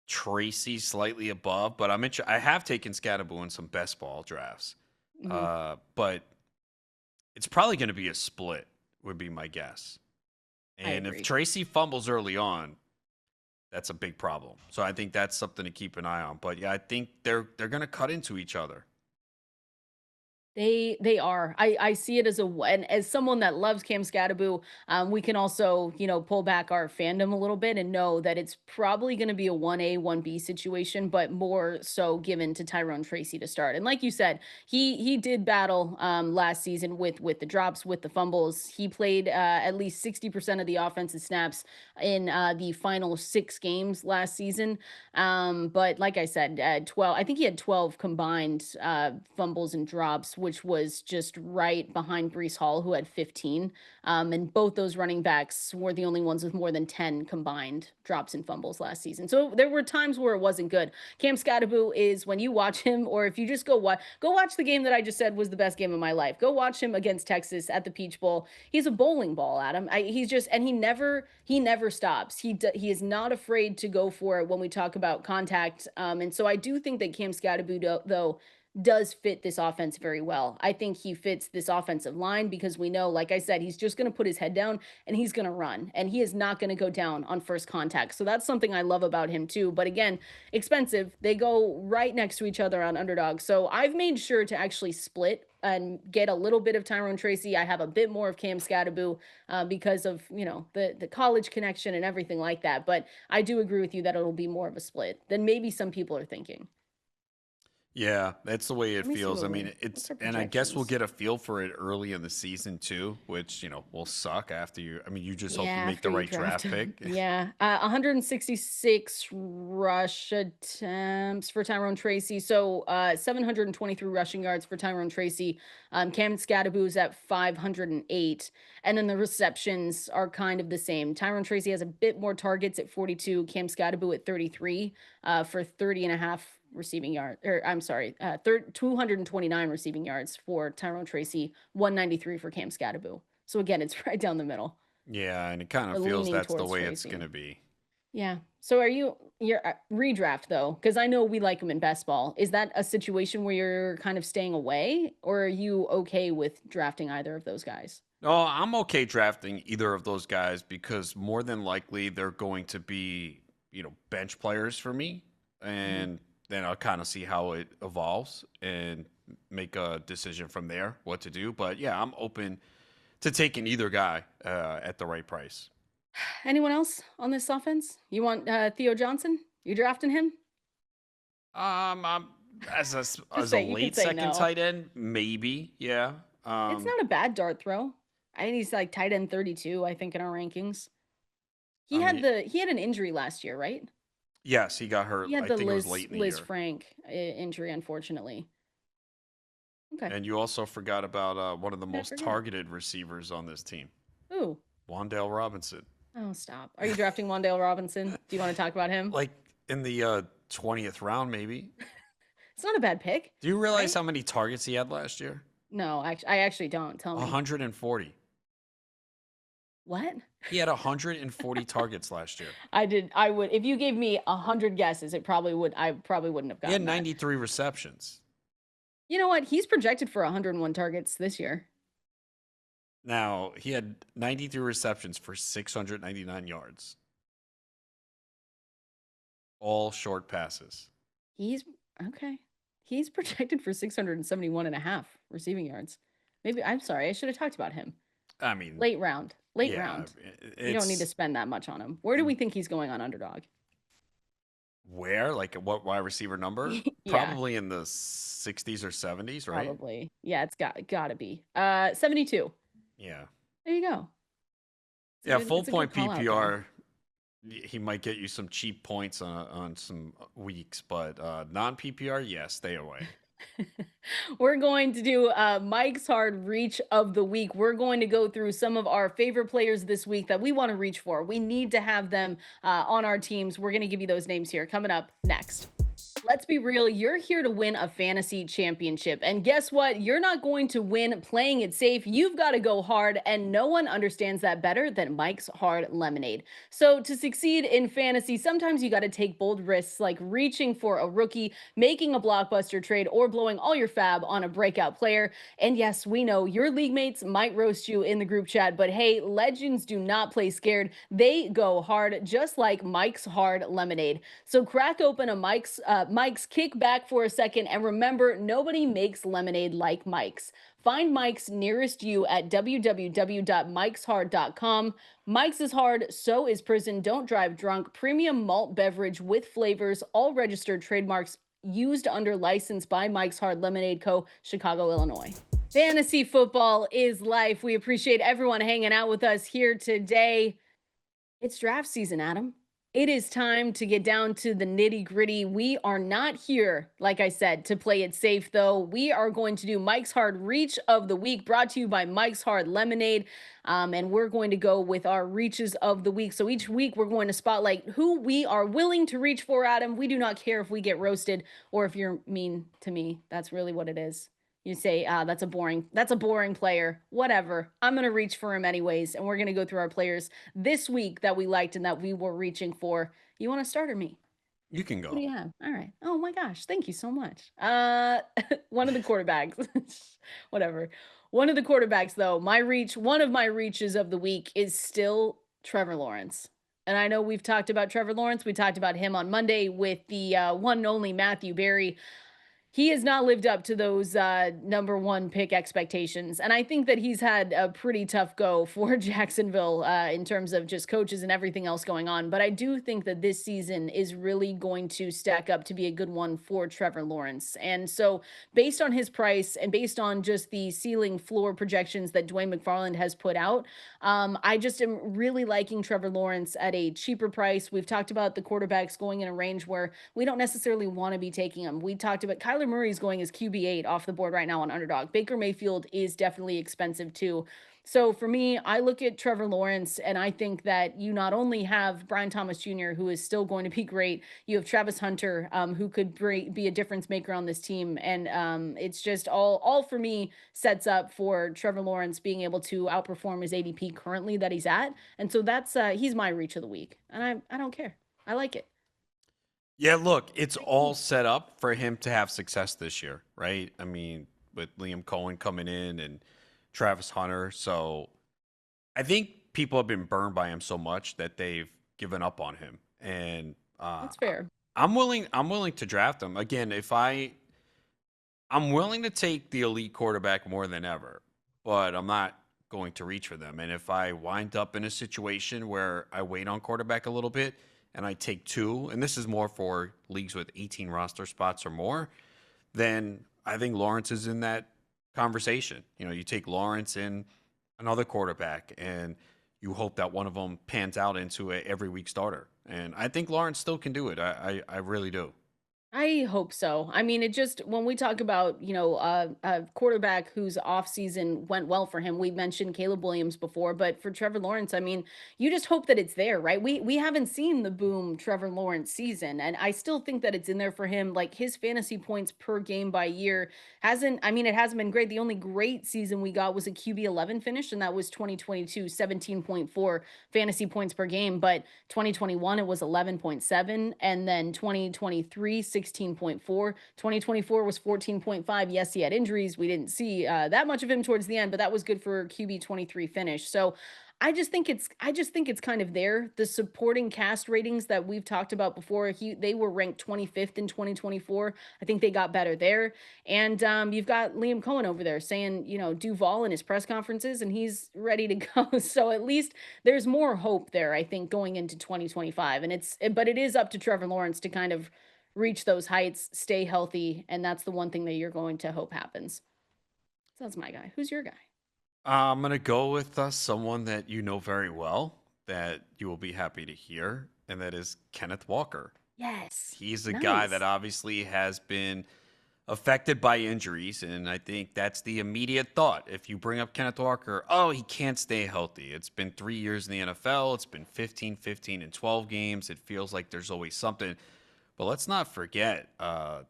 Tracy slightly above, but I have taken Scatterbo in some best ball drafts. Mhm. But it's probably going to be a split, would be my guess. I And if agree. Tracy fumbles early on, that's a big problem. So I think that's something to keep an eye on. But yeah, I think they're going to cut into each other. They are. I see it as and as someone that loves Cam Scattaboo, we can also, pull back our fandom a little bit and know that it's probably going to be a 1A, 1B situation, but more so given to Tyrone Tracy to start. And like you said, he did battle last season with the drops, with the fumbles. He played at least 60% of the offensive snaps in the final 6 games last season. But like I said, 12, I think he had 12 combined fumbles and drops, which was just right behind Brees Hall, who had 15. And both those running backs were the only ones with more than 10 combined drops and fumbles last season. So there were times where it wasn't good. Cam Scattaboo is, when you watch him, or if you just go watch the game that I just said was the best game of my life. Go watch him against Texas at the Peach Bowl. He's a bowling ball, Adam. He's just, and he never stops. He is not afraid to go for it when we talk about contact. And so I do think that Cam Scattaboo, though, does fit this offense very well. I think he fits this offensive line because we know, like I said, he's just going to put his head down and he's going to run, and he is not going to go down on first contact. So that's something I love about him too. But again, expensive. They go right next to each other on underdog. So I've made sure to actually split and get a little bit of Tyrone Tracy. I have a bit more of Cam Scattaboo because of, the college connection and everything like that. But I do agree with you that it'll be more of a split than maybe some people are thinking. Yeah, that's the way it Let me see feels. I mean, what's it's our and I guess we'll projections. get a feel for it early in the season too, which, will suck after you. I mean, you just Yeah, hope you make after the you right draft draft him. pick. Yeah. 166 rush attempts for Tyrone Tracy. So 723 rushing yards for Tyrone Tracy. Cam Scattaboo's at 508. And then the receptions are kind of the same. Tyrone Tracy has a bit more targets at 42. Cam Scattaboo at 33 for 30 and a half receiving yard, or I'm sorry, 229 receiving yards for Tyrone Tracy, 193 for Cam Scattaboo. So again, it's right down the middle. Yeah, and it kind of We're feels leaning that's the towards way it's going Tracy. to be. Yeah. So you're redraft though, because I know we like him in best ball. Is that a situation where you're kind of staying away, or are you okay with drafting either of those guys? Oh, I'm okay drafting either of those guys because more than likely they're going to be, bench players for me. Mhm. And then I'll kind of see how it evolves and make a decision from there what to do. But yeah, I'm open to taking either guy at the right price. Anyone else on this offense? You want Theo Johnson? You drafting him? I'm, as Just a say you can late say second no. tight end, maybe, yeah. It's not a bad dart throw. I think he's like tight end 32, I think, in our rankings. I mean, He had an injury last year, right? yes, he got hurt. He had I the think it was Liz late in the Liz year. Frank injury, unfortunately. Okay. And you also forgot about one of the What did I most forget? targeted receivers on this team, Ooh. Wandale Robinson. Oh, stop. Are you drafting Wandale Robinson? Do you want to talk about him? Like in the 20th round, maybe. It's not a bad pick, Do you realize right? how many targets he had last year? No, I actually don't. Tell me. 140. What? He had 140 targets last year. I would, if you gave me 100 guesses, I probably wouldn't have He had gotten that. 93 receptions. You know what? He's projected for 101 targets this year. Now, he had 93 receptions for 699 yards, all short passes. He's okay. He's projected for 671 and a half receiving yards. Maybe I'm sorry. I should have talked about him. I mean, Late round. Late yeah, round. You don't need to it's spend that much on him. Where do we think he's going on underdog? where, like, what wide receiver number? Yeah, Probably in the 60s or 70s, right? probably. Yeah, it's gotta be. 72. Yeah. There you go. Yeah, full It's a good point call out there. PPR, he might get you some cheap points on some weeks, but non PPR, yeah, stay away. We're going to do Mike's Hard Reach of the Week. We're going to go through some of our favorite players this week that we want to reach for. We need to have them on our teams. We're going to give you those names here coming up next. Let's be real, you're here to win a fantasy championship. And guess what? You're not going to win playing it safe. You've got to go hard, and no one understands that better than Mike's Hard Lemonade. So, to succeed in fantasy, sometimes you got to take bold risks like reaching for a rookie, making a blockbuster trade, or blowing all your fab on a breakout player. And yes, we know your league mates might roast you in the group chat, but hey, legends do not play scared. They go hard, just like Mike's Hard Lemonade. So crack open a Mike's, kick back for a second, and remember, nobody makes lemonade like Mike's. Find Mike's nearest you at www.mikeshard.com. Mike's is hard, so is prison. Don't drive drunk. Premium malt beverage with flavors, all registered trademarks used under license by Mike's Hard Lemonade Co., Chicago, Illinois. Fantasy football is life. We appreciate everyone hanging out with us here today. It's draft season, Adam. It is time to get down to the nitty gritty. We are not here, like I said, to play it safe, though. We are going to do Mike's Hard Reach of the Week, brought to you by Mike's Hard Lemonade. And we're going to go with our reaches of the week. So each week, we're going to spotlight who we are willing to reach for, Adam. We do not care if we get roasted or if you're mean to me. That's really what it is. You say, that's a boring player. Whatever. I'm going to reach for him anyways. And we're going to go through our players this week that we liked and that we were reaching for. You want to start or me? You can Who do go. you have? All right. Oh my gosh. Thank you so much. One of the quarterbacks. Whatever. One of the quarterbacks, though, one of my reaches of the week is still Trevor Lawrence. And I know we've talked about Trevor Lawrence. We talked about him on Monday with the one and only Matthew Berry. He has not lived up to those number one pick expectations. And I think that he's had a pretty tough go for Jacksonville in terms of just coaches and everything else going on. But I do think that this season is really going to stack up to be a good one for Trevor Lawrence. And so, based on his price and based on just the ceiling floor projections that Dwayne McFarland has put out, I just am really liking Trevor Lawrence at a cheaper price. We've talked about the quarterbacks going in a range where we don't necessarily want to be taking them. We talked about Kyler Murray's going as QB8 off the board right now on underdog. Baker Mayfield is definitely expensive too. So for me, I look at Trevor Lawrence and I think that you not only have Brian Thomas Jr., who is still going to be great, you have Travis Hunter, who could be a difference maker on this team. And it's just all for me sets up for Trevor Lawrence being able to outperform his ADP currently that he's at. And so he's my reach of the week. And I don't care. I like it. Yeah, look, it's all set up for him to have success this year, right? I mean, with Liam Cohen coming in and Travis Hunter. So I think people have been burned by him so much that they've given up on him. And That's fair. I'm willing to draft him. Again, I'm willing to take the elite quarterback more than ever, but I'm not going to reach for them. And if I wind up in a situation where I wait on quarterback a little bit and I take two, and this is more for leagues with 18 roster spots or more, then I think Lawrence is in that conversation. You know, you take Lawrence and another quarterback, and you hope that one of them pans out into a every week starter. And I think Lawrence still can do it. I really do. I hope so. I mean, it just when we talk about, a quarterback whose offseason went well for him, we mentioned Caleb Williams before, but for Trevor Lawrence, I mean, you just hope that it's there, right? We haven't seen the boom Trevor Lawrence season, and I still think that it's in there for him. Like his fantasy points per game by year hasn't, I mean, it hasn't been great. The only great season we got was a QB 11 finish, and that was 2022, 17.4 fantasy points per game. But 2021 it was 11.7, and then 2023 16.4. 2024 was 14.5. Yes, he had injuries. We didn't see that much of him towards the end, but that was good for QB 23 finish. So I just think it's kind of there. The supporting cast ratings that we've talked about before, they were ranked 25th in 2024. I think they got better there. And you've got Liam Cohen over there saying, Duval in his press conferences, and he's ready to go. So at least there's more hope there, I think, going into 2025. And but it is up to Trevor Lawrence to kind of reach those heights, stay healthy, and that's the one thing that you're going to hope happens. So that's my guy. Who's your guy? I'm going to go with someone that you know very well that you will be happy to hear, and that is Kenneth Walker. Yes. He's a guy that Nice. obviously has been affected by injuries, and I think that's the immediate thought. If you bring up Kenneth Walker, oh, he can't stay healthy. It's been 3 years in the NFL. It's been 15, 15, and 12 games. It feels like there's always something. But let's not forget,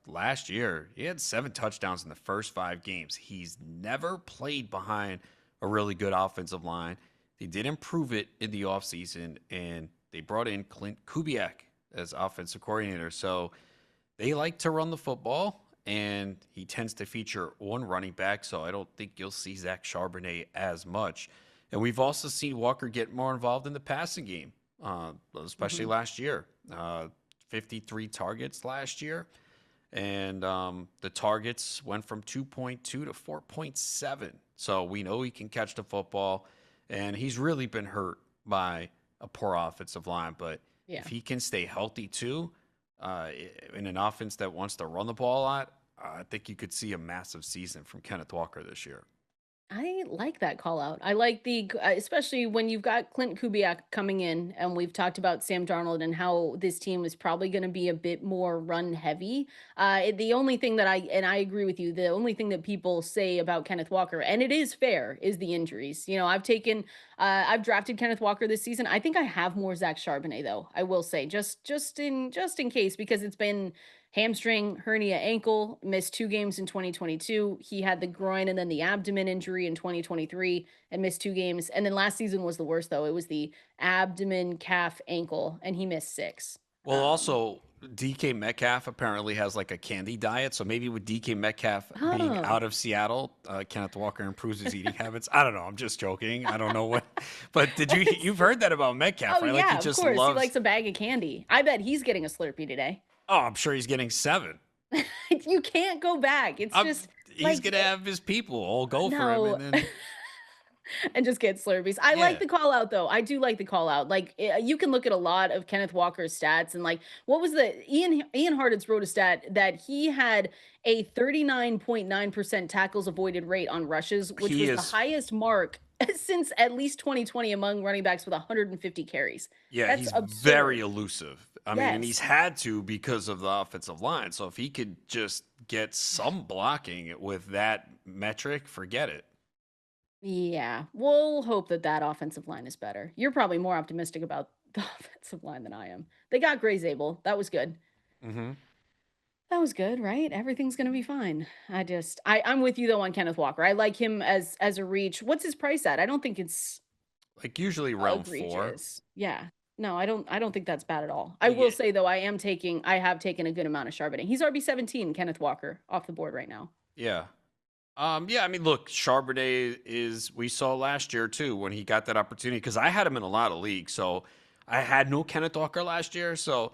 last year, he had 7 touchdowns in the first 5 games. He's never played behind a really good offensive line. They did improve it in the offseason, and they brought in Clint Kubiak as offensive coordinator. So they like to run the football, and he tends to feature one running back. So I don't think you'll see Zach Charbonnet as much. And we've also seen Walker get more involved in the passing game, especially Mhm. last year. 53 targets last year. And the targets went from 2.2 to 4.7. So we know he can catch the football. And he's really been hurt by a poor offensive line. But if Yeah. he can stay healthy too, uh, in an offense that wants to run the ball a lot, I think you could see a massive season from Kenneth Walker this year. I like that call out. I like especially when you've got Clint Kubiak coming in, and we've talked about Sam Darnold and how this team is probably going to be a bit more run heavy. The only thing that I agree with you, the only thing that people say about Kenneth Walker, and it is fair, is the injuries. I've drafted Kenneth Walker this season. I think I have more Zach Charbonnet though. I will say, just in case, because it's been hamstring, hernia, ankle, missed 2 games in 2022. He had the groin and then the abdomen injury in 2023 and missed 2 games. And then last season was the worst, though. It was the abdomen, calf, ankle, and he missed six. Well, also, DK Metcalf apparently has like a candy diet. So maybe with DK Metcalf being Oh, out of Seattle, Kenneth Walker improves his eating habits. I don't know. I'm just joking. I don't know what. But you've heard that about Metcalf, oh right? Like he yeah, of just course. He loves. likes a bag of candy. I bet he's getting a Slurpee today. Oh, I'm sure he's getting 7. You can't go back. It's just He's like, going to have his people all go for him. no. And then, And just get Slurpees. I like yeah, the call out though. I do like the call out. Like you can look at a lot of Kenneth Walker's stats, and like what was the Ian Hartitz wrote a stat that he had a 39.9% tackles avoided rate on rushes, which he was the is. highest mark since at least 2020 among running backs with 150 carries. Yeah, That's he's very absurd. elusive. I mean, and he's Yes. had to because of the offensive line. So if he could just get some blocking with that metric, forget it. Yeah. We'll hope that that offensive line is better. You're probably more optimistic about the offensive line than I am. They got Gray Zabel. That was good. Hmm. That was good, right? Everything's gonna be fine. I'm with you though on Kenneth Walker. I like him as a reach. What's his price at? I don't think it's Like usually round 4. egregious. Yeah. No, I don't think that's bad at all. I will Yeah, say though, I have taken a good amount of Charbonnet. He's RB 17, Kenneth Walker, off the board right now. yeah. Yeah, I mean, look, Charbonnet we saw last year too when he got that opportunity because I had him in a lot of leagues. So I had no Kenneth Walker last year. So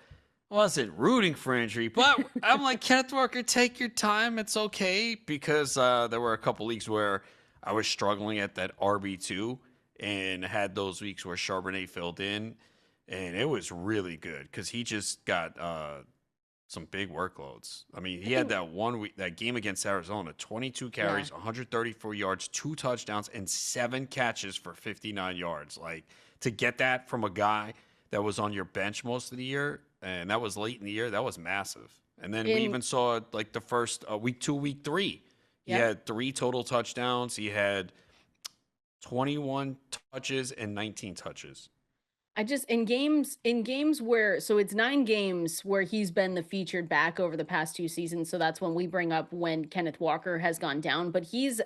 I wasn't rooting for injury, but I'm like, Kenneth Walker, take your time. It's okay because there were a couple leagues where I was struggling at that RB2 and had those weeks where Charbonnet filled in. And it was really good because he just got some big workloads. I mean, I he had think, that that game against Arizona, 22 yeah. carries, 134 yards, 2 touchdowns, and 7 catches for 59 yards. Like to get that from a guy that was on your bench most of the year, and that was late in the year, that was massive. And then we In even saw like the first week 2, week 3. He Yep. had 3 total touchdowns. He had 21 touches and 19 touches. I just in games where so it's 9 games where he's been the featured back over the past 2 seasons, so that's when we bring up when Kenneth Walker has gone down, but he's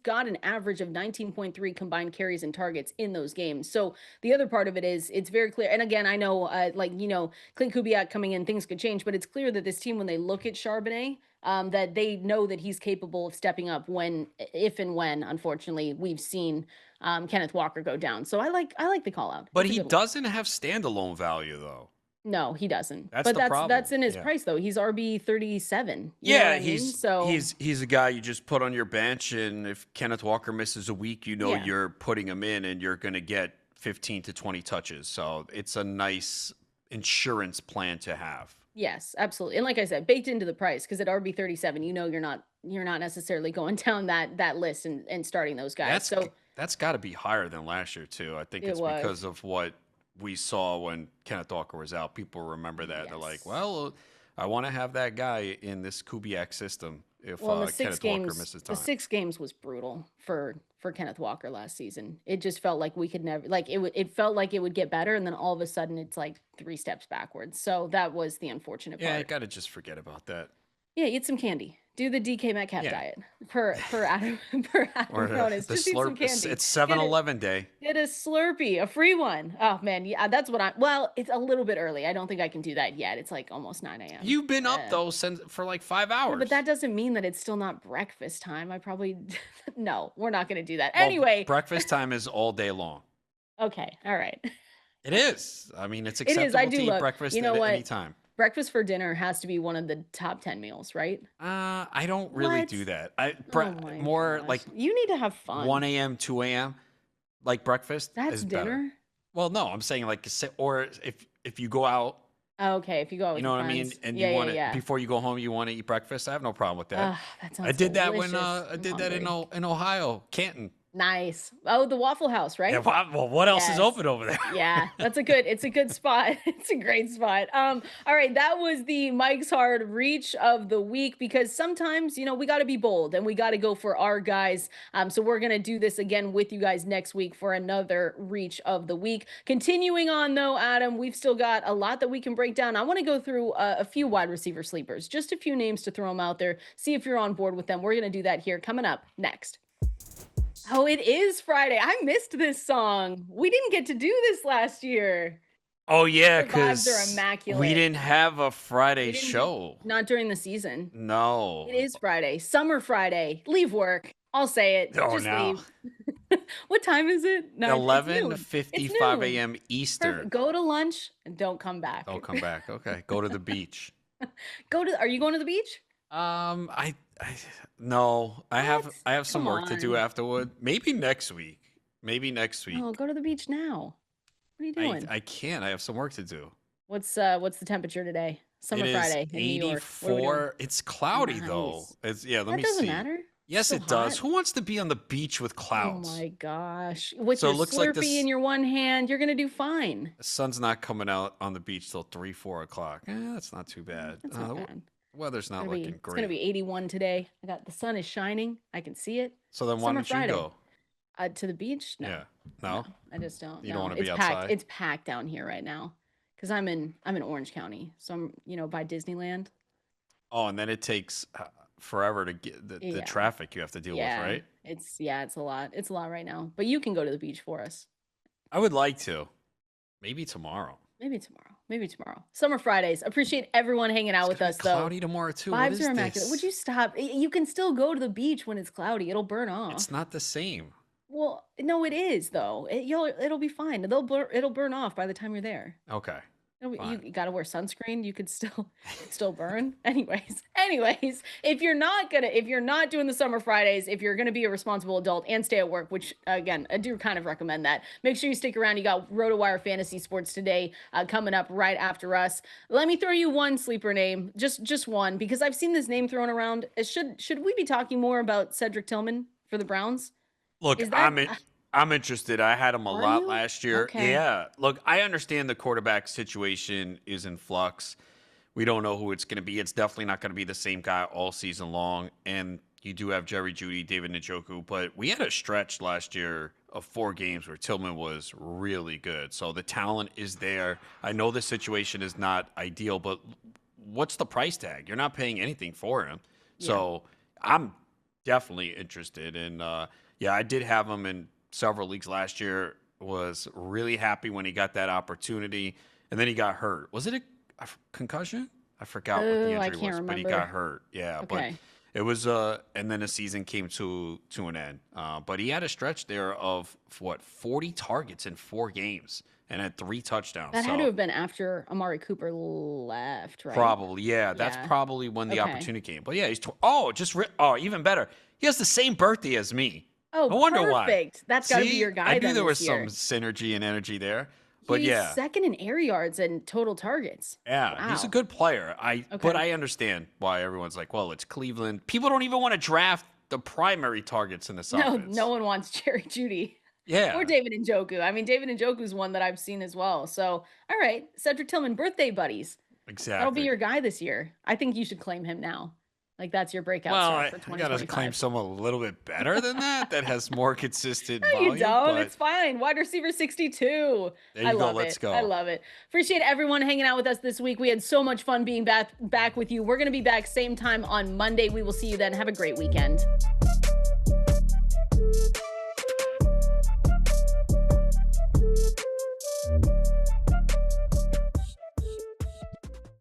got an average of 19.3 combined carries and targets in those games. So the other part of it is it's very clear, and again, I know like Clint Kubiak coming in, things could change, but it's clear that this team when they look at Charbonnet, that they know that he's capable of stepping up when if and when unfortunately we've seen Kenneth Walker go down. So I like the call out. But It's a he good one. doesn't have standalone value though. No, he doesn't. That's But the that's problem. in his Yeah. price though. He's RB 37. You know what Yeah, I mean? he's So he's he's a guy you just put on your bench, and if Kenneth Walker misses a week, yeah. you're putting him in and you're going to get 15 to 20 touches. So it's a nice insurance plan to have. Yes, absolutely. And like I said, baked into the price because at RB 37, you're not necessarily going down that list and starting those guys. So That's got to be higher than last year too. I think it it's because was. of what we saw when Kenneth Walker was out. People remember that. They're like, Yes. "Well, I want to have that guy in this Kubiak system if Well, in Kenneth Walker misses the time." 6 games was brutal for Kenneth Walker last season. It just felt like we could never like it felt like it would get better and then all of a sudden it's like 3 steps backwards. So that was the unfortunate Yeah, I part. got to just forget about that. Yeah, eat some candy. Do the DK Metcalf Yeah. diet per Adam per Or Adam Ronis. the Just eat some slurp. candy. It's Get it 7-Eleven day. get a Slurpee, a free one. Oh man, yeah, that's what I well, it's a little bit early. I don't think I can do that yet. It's like almost 9 a.m. You've been up though since for like 5 Yeah, but that hours. doesn't mean that it's still not breakfast time. I probably no, we're not gonna do that. Well, Anyway, breakfast time is all day long. okay, all right. It is. I mean, it's It is. I acceptable to do eat love. You breakfast know at any what? time. Breakfast for dinner has to be one of the top 10 meals, right? I don't really What? do that. Oh my More like gosh. You need to have fun. 1 a.m., 2 a.m. like breakfast That's is better. dinner. Well, no, I'm saying like or if you go out, Oh, okay, if you go out you with know your what I mean, friends. and you Yeah, yeah, want it yeah. before you go home, you want to eat breakfast. I have no problem with that. That I sounds did that when delicious. I I'm did that hungry. in Ohio, Canton. Nice. Oh, the Waffle House, Yeah, right? well, what else is Yes. open over there? Yeah, it's a good spot. It's a great spot. All right, that was the Mike's Hard reach of the week because sometimes, we got to be bold and we got to go for our guys. So we're going to do this again with you guys next week for another reach of the week. Continuing on though, Adam, we've still got a lot that we can break down. I want to go through a few wide receiver sleepers, just a few names to throw them out there, see if you're on board with them. We're going to do that here coming up next. Oh, it is Friday. I missed this song. We didn't get to do this last year. Oh yeah, The vibes are because we immaculate. didn't have a Friday We didn't have show. not during the season. It No. is Friday. Summer Friday. Leave work. I'll say it. Oh Just no. leave. What time is it? No, it's noon. It's 11:55 noon. a.m. Perfect. Eastern. Go to lunch and don't come back. I'll come back. Okay. Go to the beach. Are you going to the beach? I no. What? I have some Come work to do on. afterward. Maybe next week. Maybe next week. Oh, go to the beach now. What are you doing? I can't. I have some work to do. What's the temperature today? It Summer is Friday in New York. What are we doing? 84. It's cloudy though. Nice. It's yeah, let That me doesn't see. matter. It's Yes, still it does. hot. Who wants to be on the beach with Oh clouds? my gosh. With So your it looks like Slurpee in your one hand, you're gonna do fine. the sun's not coming out on the beach till 3, 4 o'clock. That's not too bad. That's not bad. Weather's not looking It's gonna great. be 81 today. The sun is shining. I can see it. So then why Summer don't you Friday. go? To the beach? No. Yeah. No. No? I just don't. You don't No. want to It's be packed. outside? It's packed down here right now. Because I'm in Orange County. So I'm, by Disneyland. Oh, and then it takes forever to get the Yeah. traffic you have to deal with, Yeah. right? It's a lot. It's a lot right now. But you can go to the beach for us. I would like to. Maybe tomorrow. Maybe tomorrow. Maybe tomorrow. Summer Fridays. Appreciate everyone hanging out It's with gonna us be though. cloudy tomorrow too. What Vibes is are immaculate. Would this? you stop? You can still go to the beach when it's cloudy. It'll burn It's off. not the same. Well, no, it is though. It'll be fine. It'll burn off by the time you're there. Okay. Fine. You got to wear sunscreen. You could still burn. Anyways, if you're not doing the summer Fridays, if you're gonna be a responsible adult and stay at work, which again I do kind of recommend that, make sure you stick around. You got RotoWire Fantasy Sports today coming up right after us. Let me throw you one sleeper name, just one, because I've seen this name thrown around. Should we be talking more about Cedric Tillman for the Browns? Look, Is that I'm interested. I had him a are lot you last year. okay? Yeah. Look, I understand the quarterback situation is in flux. we don't know who it's going to be. It's definitely not going to be the same guy all season long. And you do have Jerry Jeudy, David Njoku, but we had a stretch last year of 4 games where Tillman was really good. So the talent is there. I know the situation is not ideal, but what's the price tag? You're not paying anything for him. Yeah. So I'm definitely interested. And yeah, I did have him in several leagues last year. Was really happy when he got that opportunity, and then he got hurt. Was it a concussion? I forgot what the Oh, I injury can't was, but he remember. got hurt. Yeah, but Okay. it was and then the season came to an end. But he had a stretch there of what 40 targets in 4 games and had 3 touchdowns. That had to So have been after Amari Cooper left, right? probably, yeah, that's Yeah. probably when the Okay. opportunity came. But yeah, oh, oh, even better. He has the same birthday as me. Oh, I wonder why. perfect. That's got to be See, your I guy knew then there this was some year. synergy and energy there. But He's yeah, second in air yards and total targets. yeah, he's a Wow. good player. But Okay. I understand why everyone's like, well, it's Cleveland. People don't even want to draft the primary targets in this No, no offense. one wants Jerry Judy or Yeah, David Njoku. I mean, David Njoku's one that I've seen as well. So, all right, Cedric Tillman, birthday buddies. That'll be exactly. your guy this year. I think you should claim him now. Like that's your breakout Well, star I, for I gotta claim 2025. someone a little bit better than that, that has more consistent No, you volume. don't. But It's fine. Wide receiver 62. there I you go. love Let's it. I go. love it. Appreciate everyone hanging out with us this week. We had so much fun being back with you. We're going to be back same time on Monday. We will see you then. Have a great weekend.